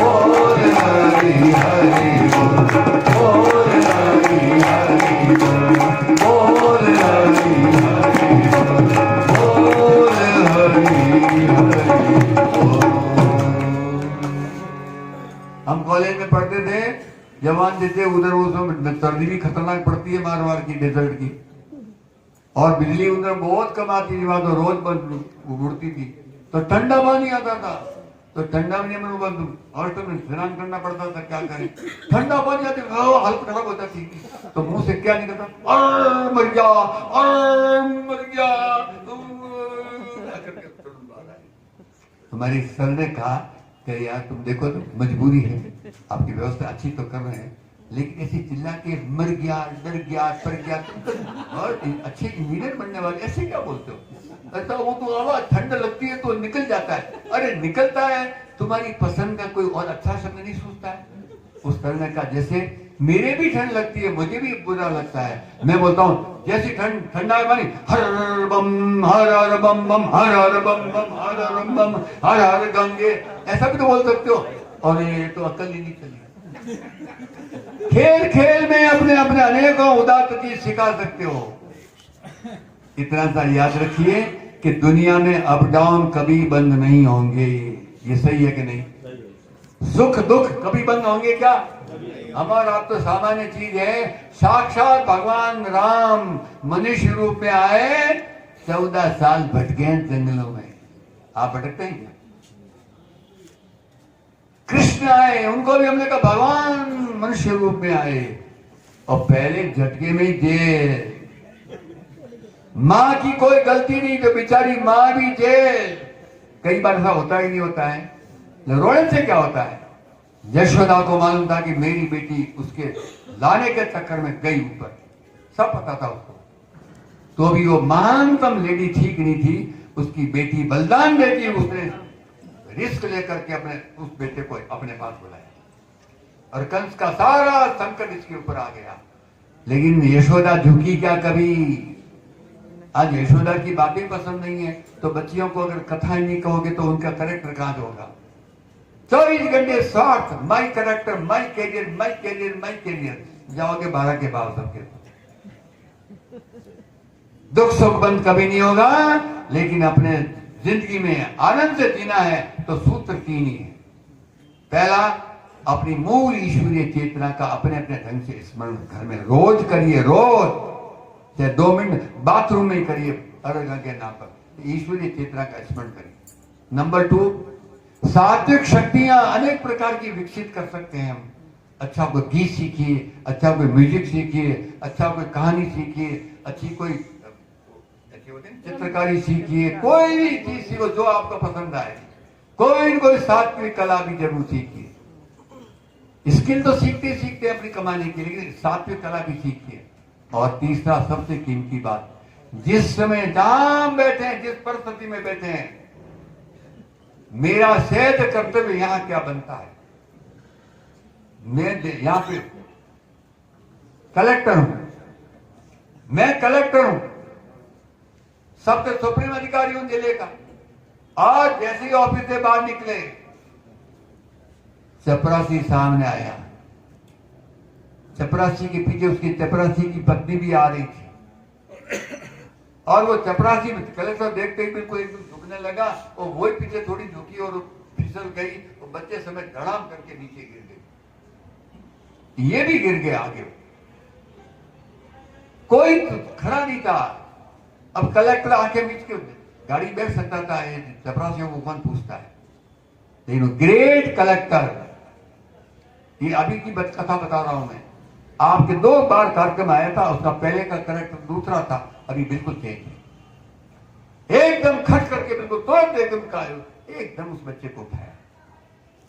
बोल हरि हरि बोल, बोल हरि हरि बोल, बोल हरि हरि बोल, बोल हरि हरि बोल। हम कॉलेज में पढ़ते थे, जवान देते उधर उसमें सर्दी भी खतरनाक पड़ती है, मार मार की डेजर्ट की, और बिजली उधर बहुत कम आती थी, तो रोज बंद उड़ती थी, तो ठंडा पानी आता था, तो ठंडा पानी में हॉस्टल में स्नान करना पड़ता था। क्या करें, ठंडा पानी आते हालत खराब होता थी, तो मुंह से क्या निकलता, मर गया, मर गया। हमारी सर ने कहा कि यार तुम देखो तो मजबूरी है, आपकी व्यवस्था अच्छी तो कर रहे हैं, लेकिन ऐसे चिल्ला के मर गया, डर गया, पर गया, और अच्छे इंजीनियर बनने वाले ऐसे क्या बोलते हो? ऐसा वो तो आवाज ठंड लगती है तो निकल जाता है। अरे निकलता है, तुम्हारी पसंद का कोई और अच्छा शब्द नहीं सोचता है। उस तरह ने कहा जैसे मेरे भी ठंड लगती है, मुझे भी बुरा लगता है। मैं बोलता हूँ जैसी ठंडा है पानी, हर हर बम हर बम बम हर बम बम हर बम हर गंगे, ऐसा भी तो बोल सकते हो। और ये तो अकल ही नहीं चली। खेल खेल में अपने अपने अनेकों उदात्त चीज सिखा सकते हो। इतना सा याद रखिए कि दुनिया में अप डाउन कभी बंद नहीं होंगे। ये सही है कि नहीं? सुख दुख कभी बंद होंगे क्या? हमारा आप तो सामान्य चीज है। साक्षात भगवान राम मनुष्य रूप में आए, 14 साल भटके जंगलों में। आप भटकते हैं क्या? कृष्ण आए, उनको भी हमने कहा भगवान मनुष्य रूप में आए, और पहले झटके में ही जेल। मां की कोई गलती नहीं तो बेचारी मां भी जेल। कई बार ऐसा होता ही नहीं होता है। रोने से क्या होता है? यशोदा को मालूम था कि मेरी बेटी उसके लाने के चक्कर में गई ऊपर, सब पता था उसको, तो भी वो महानतम लेडी ठीक नहीं थी। उसकी बेटी बलिदान देती, उसने रिस्क लेकर के अपने उस बेटे को अपने पास बुलाया, और कंस का सारा संकट इसके ऊपर आ गया। लेकिन यशोदा झुकी क्या कभी? आज यशोदा की बातें पसंद नहीं है तो बच्चियों को अगर कथाएं नहीं कहोगे तो उनका करेक्टर कहां से होगा? 24 घंटे स्वार्थ, my character, my career, my career, my career, जाओगे 12 के बाद सबके। दुख सुख बंद कभी नहीं होगा, लेकिन अपने जिंदगी में आनंद से जीना है तो सूत्र 3 ही है। पहला, अपनी मूल ईश्वरीय चेतना का अपने अपने ढंग से स्मरण घर में रोज करिए, रोज, चाहे 2 मिनट बाथरूम में करिए, अर्घ के नाम पर ईश्वरीय चेतना का स्मरण करिए। नंबर 2, सात्विक शक्तियां अनेक प्रकार की विकसित कर सकते हैं हम। अच्छा कोई गीत सीखिए, अच्छा कोई म्यूजिक सीखिए, अच्छा कोई कहानी सीखिए, अच्छी कोई चित्रकारी सीखिए, कोई भी चीज सीखो जो आपको पसंद आए। कोई न कोई सात्विक कला भी जरूर सीखिए। स्किल तो सीखते सीखते अपनी कमाने की, लेकिन सात्विक कला भी सीखिए। और तीसरा सबसे कीमती बात, जिस समय जहां बैठे हैं, जिस परिस्थिति में बैठे हैं, मेरा सहज कर्तव्य यहां क्या बनता है। मैं यहां पे कलेक्टर हूं, मैं कलेक्टर हूं, सबसे सुप्रीम अधिकारी हूं जिले का। आज जैसे ही ऑफिस से बाहर निकले, चपरासी सामने आया, चपरासी के पीछे उसकी चपरासी की पत्नी भी आ रही थी, और वो चपरासी कलेक्टर देखते ही बिल्कुल एकदम झुकने लगा, और वही पीछे थोड़ी झुकी और फिसल गई, वो बच्चे समय धड़ाम करके नीचे गिर गए। ये भी गिर गया आगे, कोई खड़ा नहीं था। अब कलेक्टर आंखें मीच के गाड़ी बैठ सकता था, चपरासियों को कौन पूछता है। लेकिन ग्रेट कलेक्टर, ये अभी की कथा बता रहा हूं मैं, आपके 2 बार कार्यक्रम आया था, उसका पहले का कलेक्टर दूसरा था, अभी बिल्कुल चेंज है। एकदम खट करके बिल्कुल तुरंत एकदम उस बच्चे को उठाया।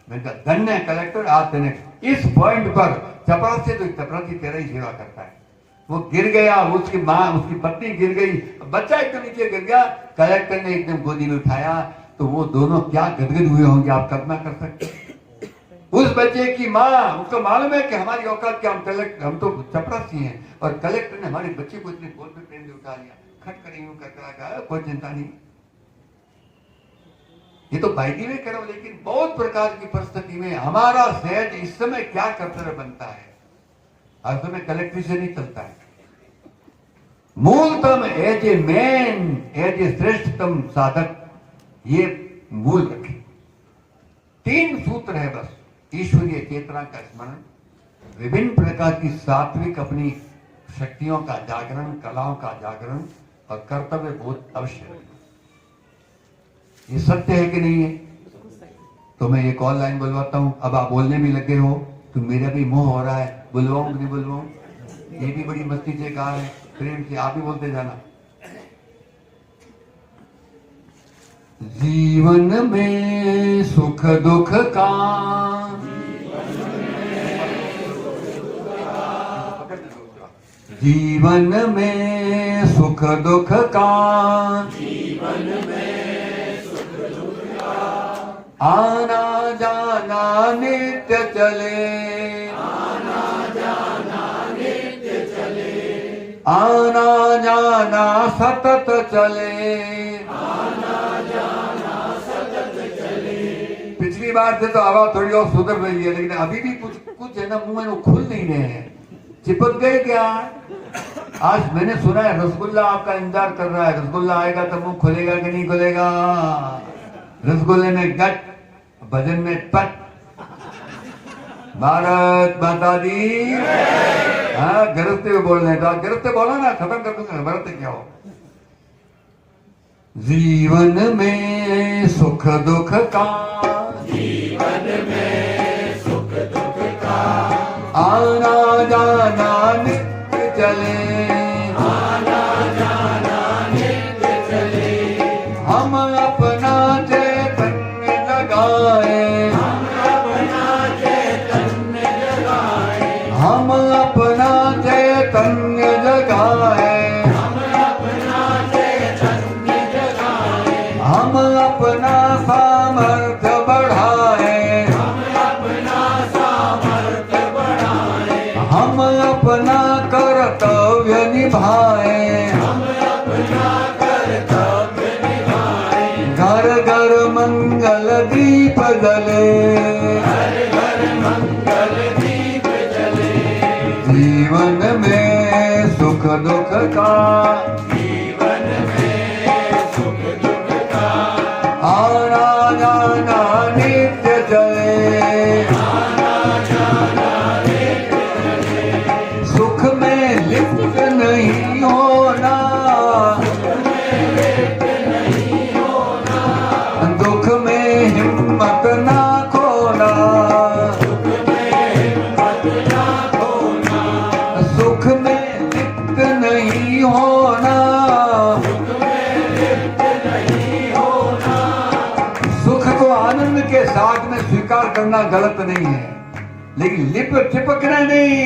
मैंने कहा धन्य कलेक्टर, आज तेने इस पॉइंट पर चपरासी, तो चपरासी तेरा ही सेवा करता है। वो गिर गया, उसकी माँ, उसकी पत्नी गिर गई, बच्चा एकदम नीचे गिर गया, कलेक्टर ने एकदम गोदी में उठाया, तो वो दोनों क्या गदगद हुए होंगे आप कल्पना कर सकते हैं। उस बच्चे की माँ, उसको मालूम है कि हमारी औकात क्या, हम तो चपरासी हैं, और कलेक्टर ने हमारे बच्चे को इतने गोद में प्रेम से उठा लिया, खट कर यूं कर कोई चिंता नहीं। ये तो बाइकी में करो, लेकिन बहुत प्रकार की परिस्थिति में हमारा सहज इस समय क्या कर्तव्य बनता है, हर समय कलेक्टर से नहीं चलता है। मूलतम as a man, as a श्रेष्ठतम साधक, ये मूल रखें। 3 सूत्र है बस, ईश्वरीय चेतना का स्मरण, विभिन्न प्रकार की सात्विक अपनी शक्तियों का जागरण, कलाओं का जागरण, और कर्तव्य बोध अवश्य रखना। ये सत्य है कि नहीं है? तो मैं एक और लाइन बुलवाता हूं। अब आप बोलने भी लगे हो तो मेरा भी मोह हो रहा है, बुलवाऊं नहीं बुलवाऊं? ये भी बड़ी मस्ती से कहा है, प्रेम से आप भी बोलते जाना। जीवन में सुख दुख का, जीवन में सुख दुख का, आना जाना नित्य चले, आना जाना आना जाना सतत चले। पिछली बार से तो आवाज थोड़ी और सुधर रही है, लेकिन अभी भी कुछ है ना, मुंह में वो खुल नहीं रहे हैं। चिपक गए क्या? आज मैंने सुना है रसगुल्ला आपका इंतजार कर रहा है। रसगुल्ला आएगा तो मुंह खुलेगा कि नहीं खुलेगा? रसगुल्ले में गट, भजन में पट। भारत माता दी। हाँ, गरजते हुए बोल रहे हैं, तो गरजते बोला ना, खत्म कर दूंगा। भरते क्या हो? जीवन में सुख दुख का, जीवन में सुख दुख का आना जाना नित्य चले। आना जाना नित्य चले। हम अपना चैतन्य जगाए, हम अपना चैतन्य जगाए। हम अपना चैतन्य जगाए। हम अपना चैतन्य जगाए। हम अपना सामर्थ्य बढ़ाए। हम अपना सामर्थ्य बढ़ाए। हम अपना कर्तव्य निभाए। हम अपना कर्तव्य निभाए। घर घर मंगल दीप जले। हर घर मंगल दीप जले। जीवन में सुख दुख का, जीवन में सुख दुख का आना जाना नित्य चले। आना जाना नित्य चले। सुख में लिप्त नहीं होना, नहीं होना। दुख में हिम्मत ना खोना। दुख में हिम्मत ना खोना। सुख में लिप्त नहीं होना। दुख में लिप्त नहीं होना। सुख को आनंद के साथ में स्वीकार करना गलत नहीं है, लेकिन चिपकना नहीं।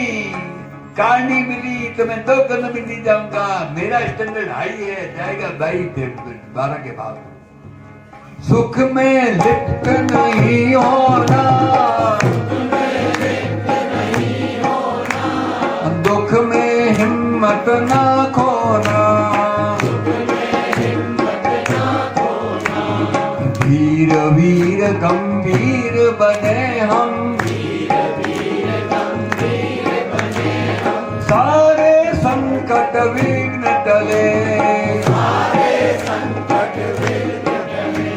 कहानी मिली तो मैं 2 कदम भी नहीं जाऊंगा, मेरा स्टैंडर्ड हाई है, जाएगा भाई 12 के बाद। सुख में लिप्त नहीं होना, नहीं होना। दुख में हिम्मत ना खोना। हिम्मत ना खोना। वीर वीर गंभीर बने हम, वीर वीर गंभीर बने हम। सारे संकट विघ्न टले। सारे संकट विघ्न टले।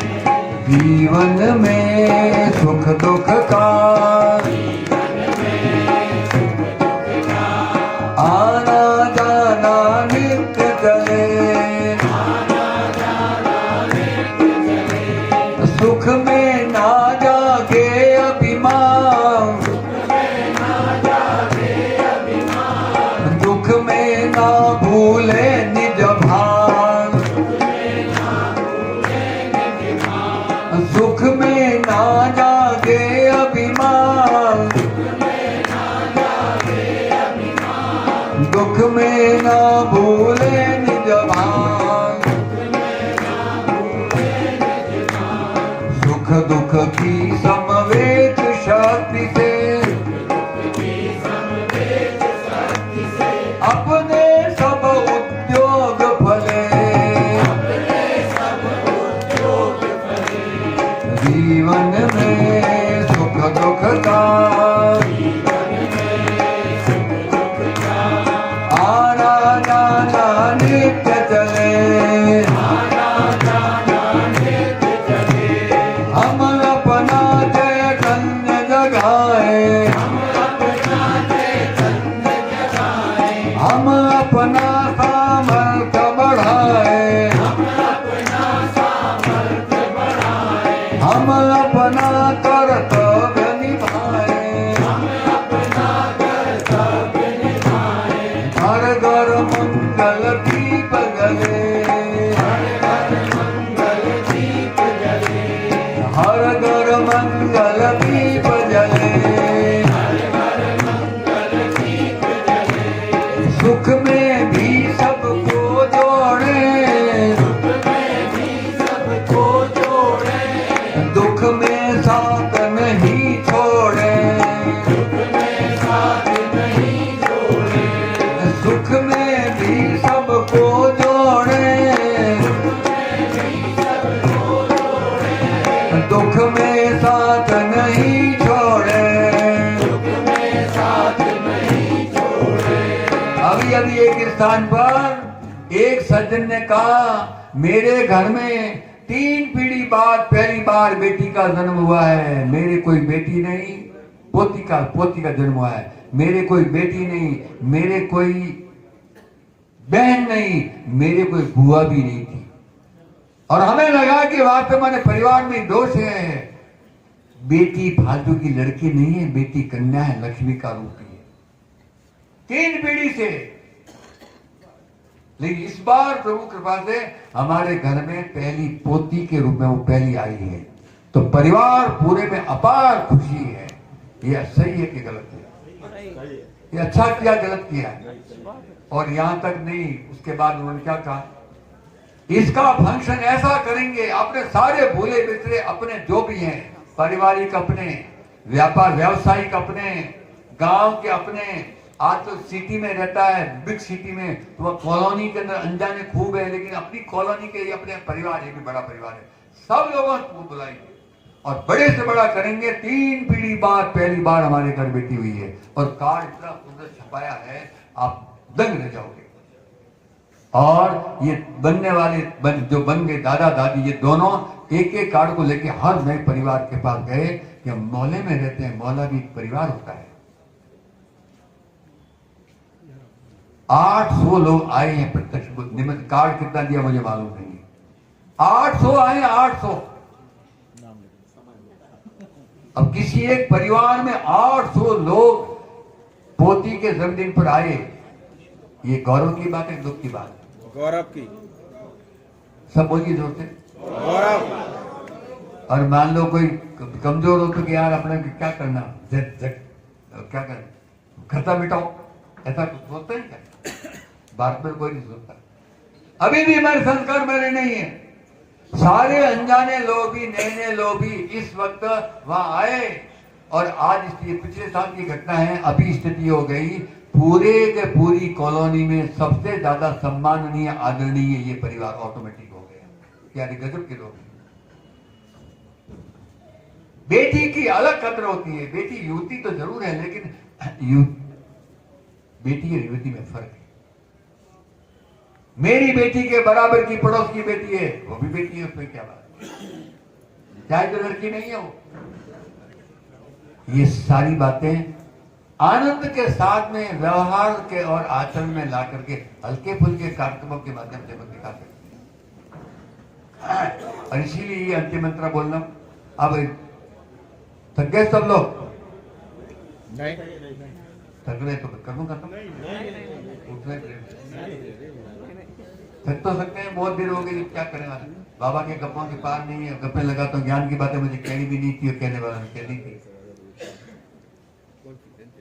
जीवन में सुख दुख का, जीवन में सुख दुख का आना जाना नित्य चले। आना जाना नित्य चले। सुख में ना जागे अभिमान, ना जागे अभिमान। दुख में ना भूले निज भान। सुख में ना जागे अभिमान, दुख में ना भूले निज भान। सुख दुख की समवेत शक्ति से, अपने सब उद्योग फले। जीवन में सुख दुख का, आना जाना नित्य चले। हम अपना चैतन्य जगाए। हम अपना सामर्थ्य बढ़ाए। हम अपना कर्तव्य निभाए। हर घर मंगल दीप जले। हर घर मंगल दीप जले। सुख में भी सबको जोड़े। दुख में साथ नहीं छोड़े। सुख में भी अभी अभी एक स्थान पर एक सज्जन ने कहा, मेरे घर में 3 पीढ़ी बाद पहली बार बेटी का जन्म हुआ है। मेरे कोई बेटी नहीं, पोती का जन्म हुआ है। मेरे कोई बेटी नहीं, मेरे कोई बहन नहीं, मेरे कोई बुआ भी नहीं थी। और हमें लगा कि वास्तव में परिवार में दोष है। बेटी फालतू की लड़की नहीं है, बेटी कन्या है, लक्ष्मी का रूप है। 3 पीढ़ी से। लेकिन इस बार प्रभु कृपा से हमारे घर में पहली पोती के रूप में वो पहली आई है, तो परिवार पूरे में अपार खुशी है। ये सही है कि गलत है? ये अच्छा किया, गलत किया है? और यहां तक नहीं, उसके बाद उन्होंने क्या कहा, इसका फंक्शन ऐसा करेंगे, अपने सारे भूले मित्रे अपने जो भी हैं, पारिवारिक अपने, व्यापार व्यावसायिक अपने, गांव के अपने। आज तो सिटी में रहता है, बिग सिटी में, तो वह कॉलोनी के अंदर अनजाने खूब है, लेकिन अपनी कॉलोनी के अपने परिवार, ये भी बड़ा परिवार है, सब लोगों को बुलाएंगे और बड़े से बड़ा करेंगे। 3 पीढ़ी बाद पहली बार हमारे घर बेटी हुई है। और कार्ड इतना सुंदर छपाया है, आप दंग रह जाओगे। और ये बनने वाले जो बन गए दादा दादी, ये दोनों एक एक कार्ड को लेके हर नए परिवार के पास गए कि हम मोहल्ले में रहते हैं, मोहल्ला भी एक परिवार होता है। 800 लोग आए हैं प्रत्यक्ष निमित्त। कार्ड कितना दिया मुझे मालूम नहीं, 800 आए, 800। अब किसी एक परिवार में 800 लोग पोती के जन्मदिन पर आए, ये गौरव की बात है, दुख की बात है? गौरव की। सब बोलिए जोर से, गौरव। और मान लो कोई कमजोर हो तो कि यार अपने क्या करना, क्या करना, खर्चा मिटाओ, ऐसा कुछ सोचते हैं क्या? भारत में कोई नहीं सोचता। अभी भी हमारे संस्कार मेरे नहीं है। सारे अनजाने लोग भी, नए लोग भी इस वक्त वहां आए। और आज पिछले साल की घटना है, अभी स्थिति हो गई, पूरे के पूरी कॉलोनी में सबसे ज्यादा सम्माननीय आदरणीय ये परिवार ऑटोमेटिक हो गया। क्या गजब के लोग। बेटी की अलग कदर होती है। बेटी युवती तो जरूर है, लेकिन बेटी और युवती में फर्क है। मेरी बेटी के बराबर की पड़ोस की बेटी है, वो भी बेटी है, उसमें क्या बात है? चाहे तो लड़की नहीं है वो। ये सारी बातें आनंद के साथ में, व्यवहार के और आचरण में ला करके हल्के फुल्के कार्यक्रमों के माध्यम से दिखा सकते हैं। और इसीलिए ये अंतिम मंत्र बोलना। अब थक गए सब लोग? नहीं, थक गए तो कर दूं खत्म। उठने थक तो सकते हैं, बहुत देर हो गई, क्या करें? बाबा के गप्पों के पार नहीं है, गप्पे लगा तो ज्ञान की बातें मुझे कहनी भी नहीं थी और कहने वाला ने कहनी थी।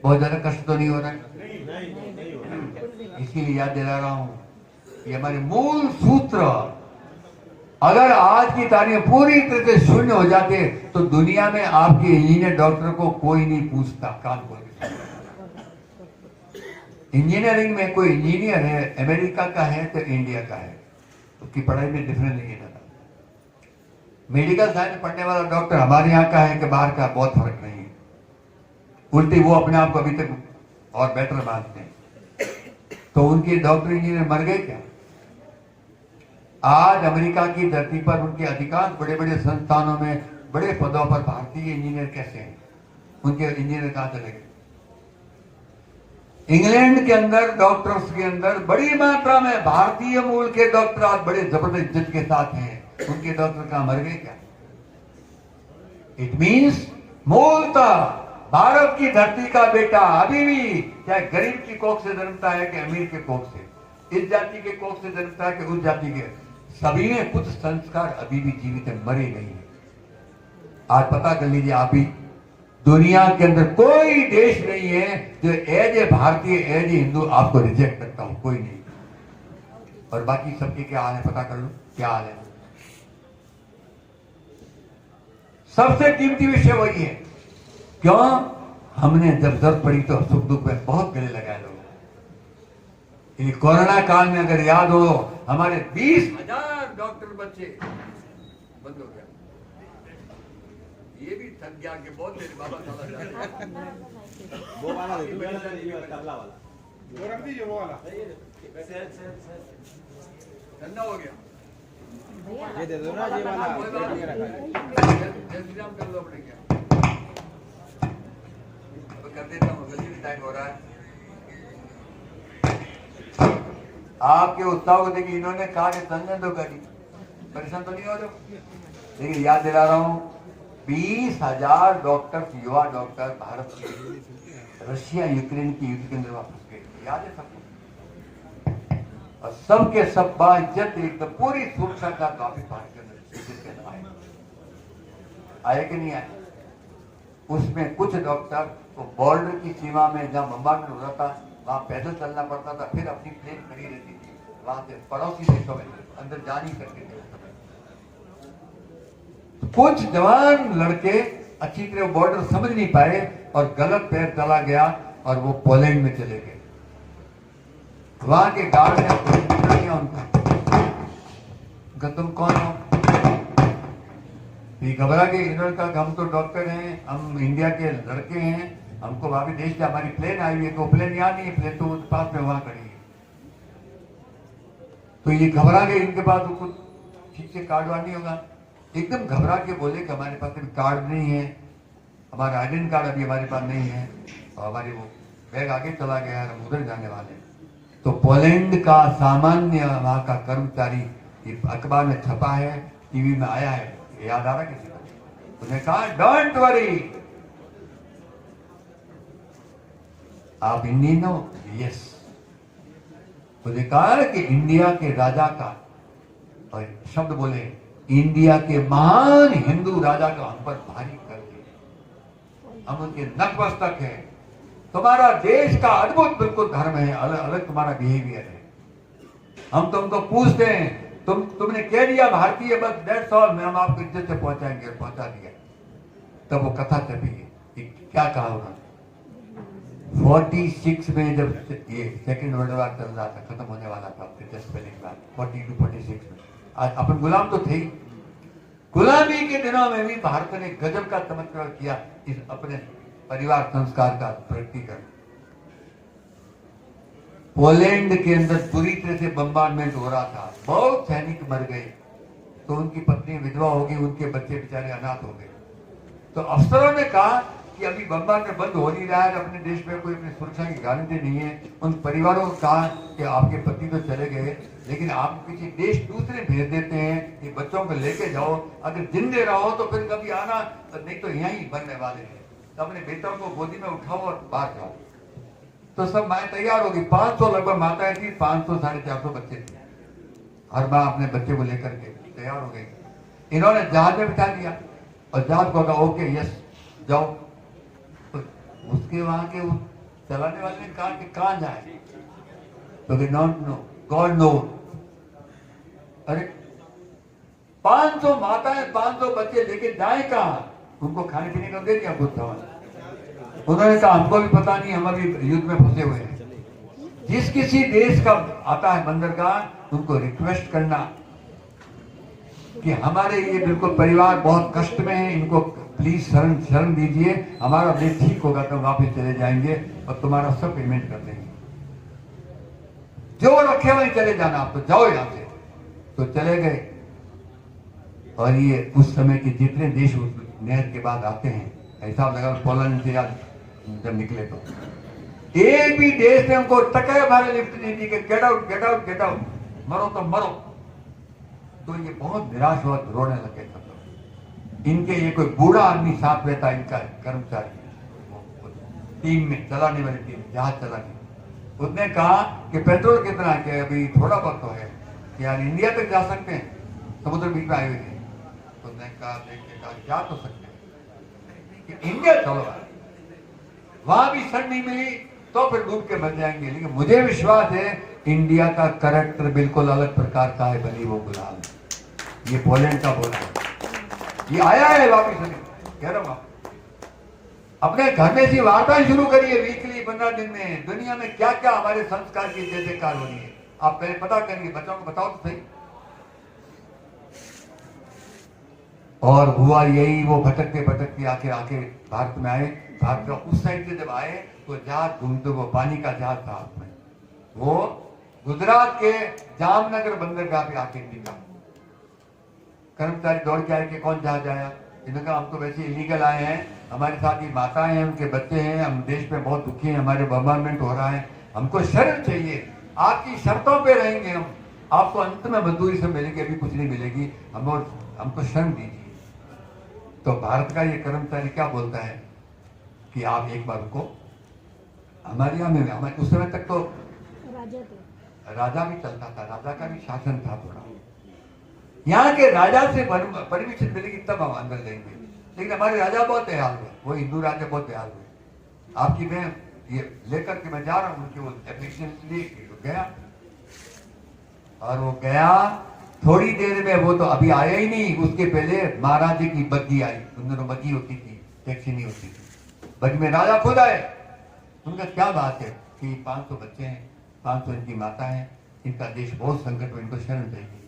बहुत ज्यादा कष्ट तो नहीं हो रहा है? इसीलिए याद दिला रहा हूं, ये हमारे मूल सूत्र अगर आज की तारीख पूरी तरह से शून्य हो जाते तो दुनिया में आपके इंजीनियर डॉक्टर को कोई नहीं पूछता। कान खोल के, इंजीनियरिंग में कोई इंजीनियर है, अमेरिका का है तो इंडिया का है, उसकी पढ़ाई में डिफरेंस नहीं है। मेडिकल साइंस पढ़ने वाला डॉक्टर हमारे यहाँ का है कि बाहर का, बहुत फर्क नहीं है। उल्टी वो अपने आप को अभी तक और बेटर मानते हैं। तो उनके डॉक्टर इंजीनियर मर गए क्या? आज अमेरिका की धरती पर उनके अधिकांश बड़े बड़े संस्थानों में बड़े पदों पर भारतीय इंजीनियर कैसे हैं? उनके इंजीनियर कहां चले गए? इंग्लैंड के अंदर डॉक्टर्स के अंदर बड़ी मात्रा में भारतीय मूल के डॉक्टर आज बड़े जबरदस्त इज्जत के साथ हैं। उनके डॉक्टर कहां मर गए क्या? इट मीन्स मूलतः भारत की धरती का बेटा अभी भी चाहे गरीब की कोख से जन्मता है कि अमीर के कोख से, इस जाति के कोख से जन्मता है कि उस जाति के, सभी में कुछ संस्कार अभी भी जीवित है, मरे नहीं है। आज पता कर लीजिए, आप भी दुनिया के अंदर कोई देश नहीं है जो एज ए भारतीय, एज ए हिंदू आपको रिजेक्ट करता हूं, कोई नहीं। और बाकी सबके क्या हाल है पता कर लो, क्या हाल है। सबसे कीमती विषय वही है। क्यों? हमने जब जरूरत पड़ी तो सुख दुख में बहुत गले लगाए लोग। कोरोना काल में अगर याद हो, हमारे 20,000 डॉक्टर बच्चे बंद हो गया। ये भी थक गया कि बहुत देर बाबा वो वाला वो रख दीजिए वो वाला। ठंडा हो गया। ये दे दो ना ये वाला। जल्दी काम कर लो अपने क्या। अब कर देता हूँ, जल्दी टाइम हो रहा है। आपके उत्साह को देखिए, इन्होंने कहा कि संजन तो करी, परेशान तो नहीं हो रहे। लेकिन याद दिला रहा हूँ, 20,000 डॉक्टर, युवा डॉक्टर भारत के रशिया यूक्रेन की युद्ध के अंदर वापस गए, याद है सबको। और सबके सब बाइज्जत एकदम पूरी सुरक्षा का वापिस भारत के अंदर आए कि नहीं आए। उसमें कुछ डॉक्टर तो बॉर्डर की सीमा में जहां बम्बार्टमेंट हो रहा था वहां पैदल चलना पड़ता था, फिर अपनी प्लेन खड़ी रहती थी, वहां से पड़ोसी देशों में अंदर जा नहीं सकते थे। कुछ जवान लड़के अच्छी तरह बॉर्डर समझ नहीं पाए और गलत पैर चला गया और वो पोलैंड में चले गए। वहां के गार्ड ने पूछा किया उनका, तुम कौन हो? ये घबरा के इन्होंने कहा हम तो डॉक्टर हैं, हम इंडिया के लड़के हैं, हमको वहां भी देश से हमारी प्लेन आई हुई है। तो प्लेन यहाँ नहीं है, प्लेन तो पास में वहां खड़ी है। तो ये घबरा गए, इनके पास कुछ ठीक से कार्ड वार्ड नहीं होगा। एकदम घबरा के बोले कि हमारे पास अभी कार्ड नहीं है, हमारा आइडेंटिटी कार्ड अभी हमारे पास नहीं है, और हमारी वो बैग आगे चला गया है, हम उधर जाने वाले। तो पोलैंड का सामान्य वहां का कर्मचारी, ये अखबार में छपा है, टीवी में आया है, याद आ रहा किसी को? उसने कहा डोंट वरी, आप इंडियन हो? यस। उसने कहा कि इंडिया के राजा का, और शब्द बोले, इंडिया के महान हिंदू राजा का हम पर भारी कर दिया, हम उनके नतमस्तक है। तुम्हारा देश का अद्भुत बिल्कुल धर्म है, अलग अलग तुम्हारा बिहेवियर है। हम तुमको पूछते हैं, तुमने कह दिया भारतीय, बस दैट्स ऑल, हम आपको इज्जत से पहुंचाएंगे, पहुंचा दिया। तब वो कथा छपी है, क्या कहा उन्होंने? 46 में जब ये सेकेंड वर्ल्ड वॉर चल रहा था, खत्म होने वाला था, जस्ट पहले की बात, 40 to 46 में। आज अपन गुलाम तो थे ही, गुलामी के दिनों में भी भारत ने गजब का चमत्कार किया इस अपने परिवार संस्कार का प्रकटीकरण। पोलैंड के अंदर पूरी तरह से बम्बार्टमेंट हो रहा था, बहुत सैनिक मर गए, तो उनकी पत्नी विधवा हो गई, उनके बच्चे बेचारे अनाथ हो गए। तो अफसरों ने कहा कि अभी बम्बार्टमेंट बंद हो नहीं रहा है, अपने देश में कोई अपनी सुरक्षा की गारंटी नहीं है। उन परिवारों को कहा कि आपके पति तो चले गए, लेकिन आप किसी देश दूसरे भेज देते हैं, ये बच्चों को लेके जाओ, अगर जिंदे रहो तो फिर कभी आना, नहीं तो यहीं बनने वाले हैं। तो अपने बेटों को गोदी में उठाओ और बाहर जाओ। तो सब माएँ तैयार होगी, 500 लगभग माताएं थी, 500 450 बच्चे थे। हर माँ अपने बच्चे को लेकर के तैयार हो गई। इन्होंने जहाज में बिठा दिया और जहाज को कहा ओके यस जाओ। तो उसके वहां के चलाने वाले ने कहा कि कहाँ जाए, तो नॉट नो, गॉड नो। अरे 500 माताएं 500 बच्चे लेके जाए कहाँ? उनको खाने पीने का दे दिया कुछ सामान। उन्होंने कहा हमको भी पता नहीं, हम अभी युद्ध में फंसे हुए हैं। जिस किसी देश का आता है बंदरगाह, उनको रिक्वेस्ट करना कि हमारे ये बिल्कुल परिवार बहुत कष्ट में है, इनको प्लीज शरण दीजिए, हमारा देश ठीक होगा तो वापस चले जाएंगे और तुम्हारा सब पेमेंट कर देंगे। जो रखे वहीं चले जाना, आप तो जाओ यहां से। तो चले गए। और ये उस समय के जितने देश उस नहर के बाद आते हैं, ऐसा लगा पोलैंड से जब निकले तो एक भी देश ने उनको टके मारे लिफ्ट नहीं दी कि get out get out get out, मरो तो मरो। तो ये बहुत निराश हुआ, रोने लगे सब। इनके ये कोई बूढ़ा आदमी साथ रहता, इनका कर्मचारी टीम में, चलाने वाली टीम, जहाज चलाने। उसने कहा कि पेट्रोल कितना है? अभी थोड़ा बहुत तो है, यार इंडिया तक जा सकते हैं, समुद्र बीच में आए हुए थे। उसने कहा जा तो सकते हैं कि इंडिया चलो, वहां भी शरण नहीं मिली तो फिर डूब के मर जाएंगे। लेकिन मुझे विश्वास है इंडिया का कैरेक्टर बिल्कुल अलग प्रकार का है, भली वो गुलाम। ये पोलैंड का बोला है, ये आया है वापिस, कह रहा हूं। अपने घर में सी वार्ताएं शुरू करिए वीकली, 15 दिन में। दुनिया में क्या क्या हमारे संस्कार की जय जयकार हो रही है, आप पहले पता करिए, बच्चों को बताओ तो सही। और हुआ यही, वो भटकते भटकते आके भारत में आए। भारत का उस साइड से जब आए तो जहाज घूमते, वो पानी का जहाज था, वो गुजरात के जामनगर बंदरगाह पे आके टिका। कर्मचारी दौड़ के आए कि कौन जहाज आया? इन्होंने कहा हम तो वैसे इलीगल आए हैं, हमारे साथ ही माताएं हैं, उनके बच्चे हैं, हम देश में बहुत दुखी हैं, हमारे बॉम्बार्डमेंट हो रहा है, हमको शरण चाहिए, आपकी शर्तों पे रहेंगे हम, आपको अंत में मजदूरी से मिलेगी, अभी कुछ नहीं मिलेगी, हमको शरण दीजिए। तो भारत का ये कर्मचारी क्या बोलता है कि आप एक बार को हमारे यहाँ में, हमारे उस समय तक तो राजा भी चलता था, राजा का भी शासन था थोड़ा, यहाँ के राजा से परमिशन मिलेगी तब हम अंदर जाएंगे, लेकिन हमारे राजा बहुत दयालु हुए, वो हिंदू राजा बहुत दयालु हुए। आपकी मैं ये लेकर के मैं जा रहा हूँ, उनकी वो एप्लीकेशन लेके गया, और वो गया थोड़ी देर में, वो तो अभी आया ही नहीं, उसके पहले महाराज जी की बग्गी आई, उन दोनों बग्गी होती थी, टैक्सी नहीं होती थी, बग्गी में राजा खुद आए। उनका क्या बात है कि 500 बच्चे हैं, 500 इनकी माता है, इनका देश बहुत संकट में, इनको शरण चाहिए।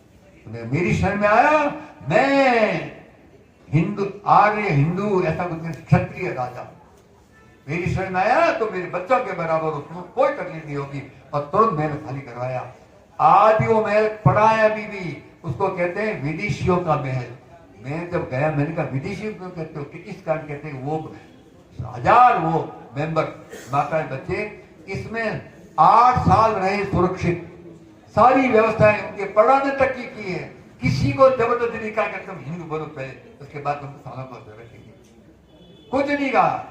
उन्हें मेरी शरण में आया, मैं हिंदू आर्य हिंदू ऐसा कुछ क्षत्रिय राजा, मेरी शरण में आया तो मेरे बच्चों के बराबर उसको कोई तकलीफ नहीं होगी, और तुरंत महल खाली करवाया। आज भी वो महल पड़ा है अभी भी, उसको कहते हैं विदेशियों का महल। मैं जब गया मैंने कहा विदेशियों को कहते हो कि इस कारण कहते हैं वो 1000 वो मेंबर माता बच्चे इसमें 8 साल रहे सुरक्षित, सारी व्यवस्थाएं उनके पढ़ाने तक की है, किसी को जबरदस्ती नहीं कहा कि तुम हिंदू बनो पहले, उसके बाद तुम सालों को रखेंगे, कुछ नहीं कहा।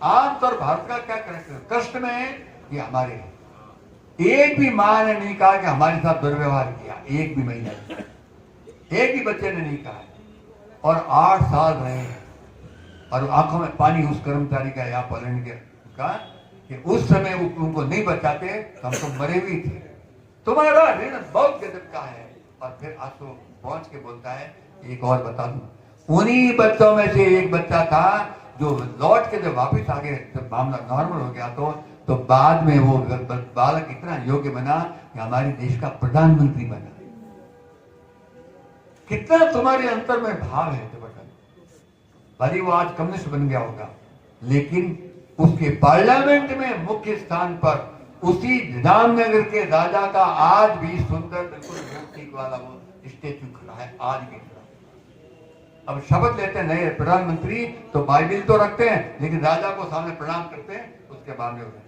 आमतौर भारत का क्या कष्ट में है ये हमारे हैं। एक भी माँ ने नहीं कहा कि हमारे साथ दुर्व्यवहार किया, एक भी महीना, एक भी बच्चे ने नहीं कहा, और 8 साल रहे हैं। और आंखों में पानी उस कर्मचारी का या पोलैंड के का कि उस समय उनको नहीं बचाते तो हम तो मरे भी थे, तुम्हारा ऋण बहुत गजब का है। और फिर आंसू पहुंच के बोलता है एक और बता दूं, उन्हीं बच्चों में से एक बच्चा था जो लौट के जब वापिस आ गए, जब मामला नॉर्मल हो गया तो बाद में वो बालक इतना योग्य बना कि हमारे देश का प्रधानमंत्री बना। कितना तुम्हारे अंतर में भाव है भले वो आज कम्युनिस्ट बन गया होगा, लेकिन उसके पार्लियामेंट में मुख्य स्थान पर उसी जामनगर के राजा का आज भी सुंदर बिल्कुल मूर्ति वाला वो स्टेचू खड़ा है, आज भी खड़ा। अब शपथ लेते हैं नए प्रधानमंत्री तो बाइबिल तो रखते हैं, लेकिन राजा को सामने प्रणाम करते हैं, उसके बाद में होते हैं।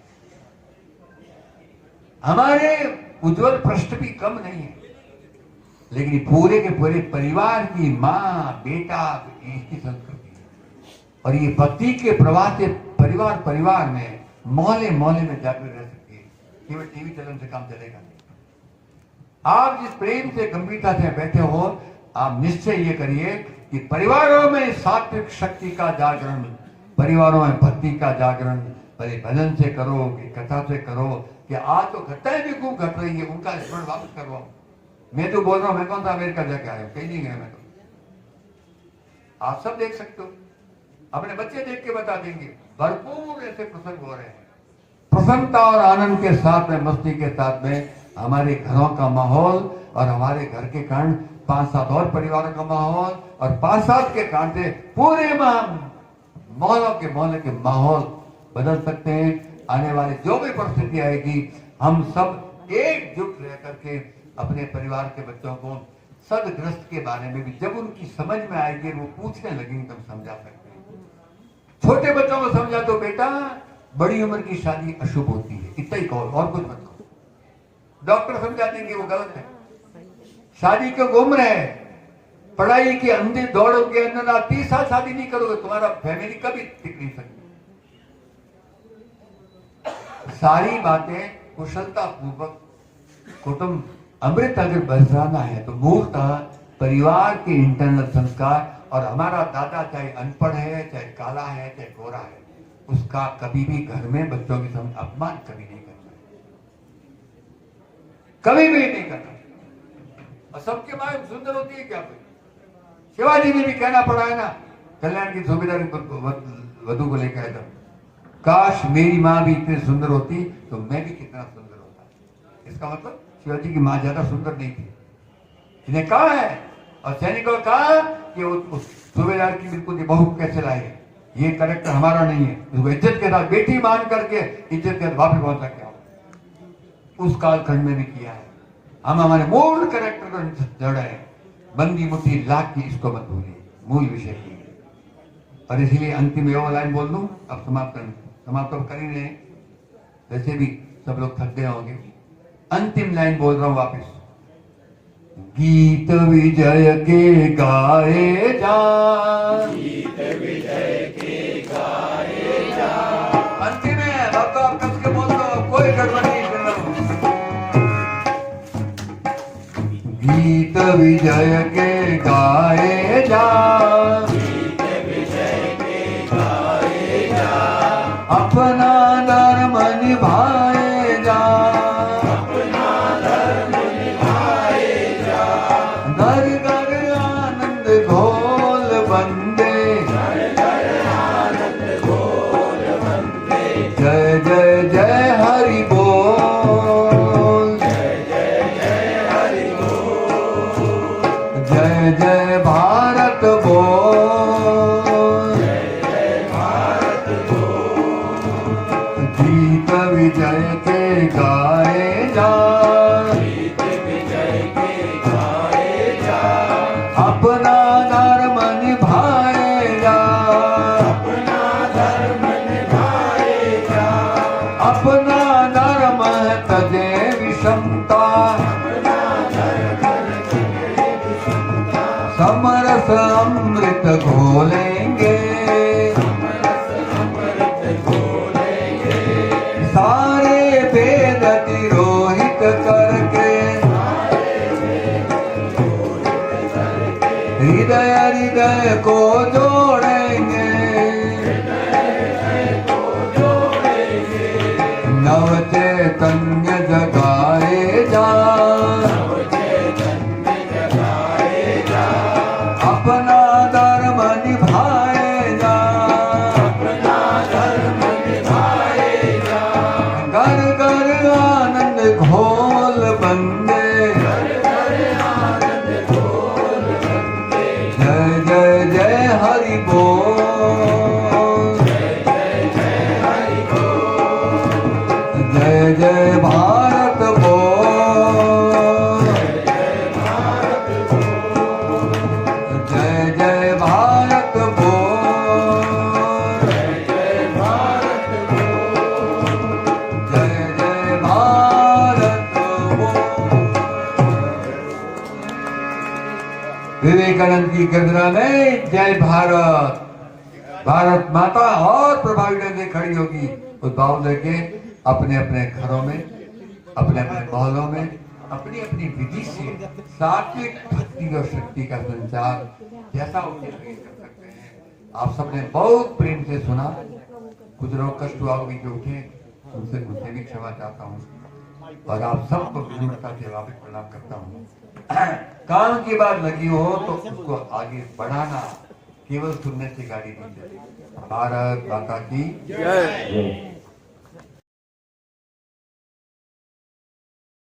हमारे उज्जवल पृष्ठ भी कम नहीं है, लेकिन पूरे के पूरे परिवार की माँ बेटा इसकी संस्कृति, और ये पति के प्रवाह से परिवार में मोहल्ले में जाकर रह सकती है। केवल टीवी चलन से काम चलेगा नहीं। आप जिस प्रेम से गंभीरता से बैठे हो, आप निश्चय ये करिए कि परिवारों में सात्विक शक्ति का जागरण, परिवारों में भक्ति का जागरण, भले भजन से करो कि कथा से करो, कि आज तो घटनाएं भी खूब घट रही है, उनका स्मरण वापस करवाओ। मैं तो बोल रहा हूं, मैं कौन सा अमेरिका जाके आया, कहीं नहीं गया मैं तो, आप सब देख सकते हो, अपने बच्चे देख के बता देंगे, भरपूर ऐसे प्रसंग हो रहे हैं। प्रसन्नता और आनंद के साथ में, मस्ती के साथ में हमारे घरों का माहौल, और हमारे घर के कारण 5-7 और परिवारों का माहौल, और 5-7 के कारण से पूरे मोहल्ले के माहौल बदल सकते हैं। आने वाली जो भी परिस्थिति आएगी, हम सब एकजुट रह करके अपने परिवार के बच्चों को सदग्रस्त के बारे में भी जब उनकी समझ में आएगी, वो पूछने लगेंगे तो हम समझा सकते हैं। छोटे बच्चों को समझा तो बेटा बड़ी उम्र की शादी अशुभ होती है, इतना ही कहो और कुछ मत कहो। डॉक्टर समझा देंगे वो गलत है, शादी क्यों घूम रहे हैं, पढ़ाई के अंधे दौड़ोगे अंदर, 30 साल शादी नहीं करोगे, तुम्हारा फैमिली कभी टिक नहीं सकती। सारी बातें कुशलता पूर्वक कुटुंब अमृत अगर बरसाना है तो मूलतः परिवार के इंटरनल संस्कार, और हमारा दादा चाहे अनपढ़ है, चाहे काला है, चाहे गोरा है, उसका कभी भी घर में बच्चों के सामने अपमान कभी नहीं करना, कभी भी नहीं करना। और सबके माँ सुंदर होती है क्या? भाई शिवाजी ने भी कहना पड़ा है ना, कल्याण की सूबेदार वधु को लेकर आया था, काश मेरी माँ भी इतनी सुंदर होती तो मैं भी कितना सुंदर होता। इसका मतलब शिवाजी की माँ ज्यादा सुंदर नहीं थी, इन्हें कहा है, और सैनिकों ने कहा कि उस सूबेदार की बिल्कुल बहू कैसे लाए, ये करेक्टर हमारा नहीं है, उसको इज्जत के साथ बेटी मान करके इज्जत के साथ वापस पहुंचा के आओ। उस कालखंड में भी किया है। हम हमारे मूल कैरेक्टर को जड़ है, बंदी मुट्ठी लाख की इसको मत भूलिए, मूल विषय की। और इसीलिए अंतिम यो लाइन बोल दूं, अब समाप्त अब कर ही रहे, वैसे भी सब लोग थक गए होंगे। अंतिम लाइन बोल रहा हूं वापस। गीत विजय के गाए जा, गीत विजय के गाए जा। अंतिम है, अब तो आप कस के बोल दो, कोई गड़बड़ नहीं करना। गीत विजय के गाए जा, गीत विजय के गाए जा। अपना धर्म निभाए जा, अपना धर्म निभाए जा। घर घर आनंद घोल बंदे, घर घर आनंद घोल बंदे। जय जय जय हरि बोल, जय जय जय हरि बोल। जय जय भारत बोल, जय जय भारत बोल। गीत विजय के गाए जा, गीत विजय के गाए जा। अपना धर्म निभाए जा, अपना धर्म निभाए जा। अपना धर्म तजे विषमता, अपना धर्म तजे विषमता। समरस अमृत घोलेंगे, समरस अमृत घोलेंगे। सारे वेद तिरोहित करके, हृदय हृदय को जोड़ेंगे, नव चैतन्य जगाए जा, चैतन्य जगाए जा। अपना धर्म निभाए जा, अपना धर्म निभाए जा। घर घर आनंद घोल बंदे, घर घर आनंद घोल बंदे। जय जय जय हरि बोल, जय जय जय हरि बोल। जय जय भारत बोल, जय भारत बोल। जय जय भारत बोल, जय जय भारत बोल। जय जय भारत बोल। विवेकानंद की गर्जना में जय भारत, भारत माता और प्रभावी ढंग से खड़ी होगी। उस भाव लेके अपने अपने घरों में, अपने अपने मोहल्लों में, अपनी अपनी विधि से सात्विक भक्ति और शक्ति का संचार जैसा उनके शरीर कर सकते हैं। आप सबने बहुत प्रेम से सुना, कुछ लोग कष्ट हुआ होगी जो उठे, उनसे भी क्षमा चाहता हूँ और आप सबको विनम्रता से वापस प्रणाम करता हूँ। काम की बात लगी हो तो उसको आगे बढ़ाना, केवल सुनने से गाड़ी नहीं चलेगी। भारत माता की जय।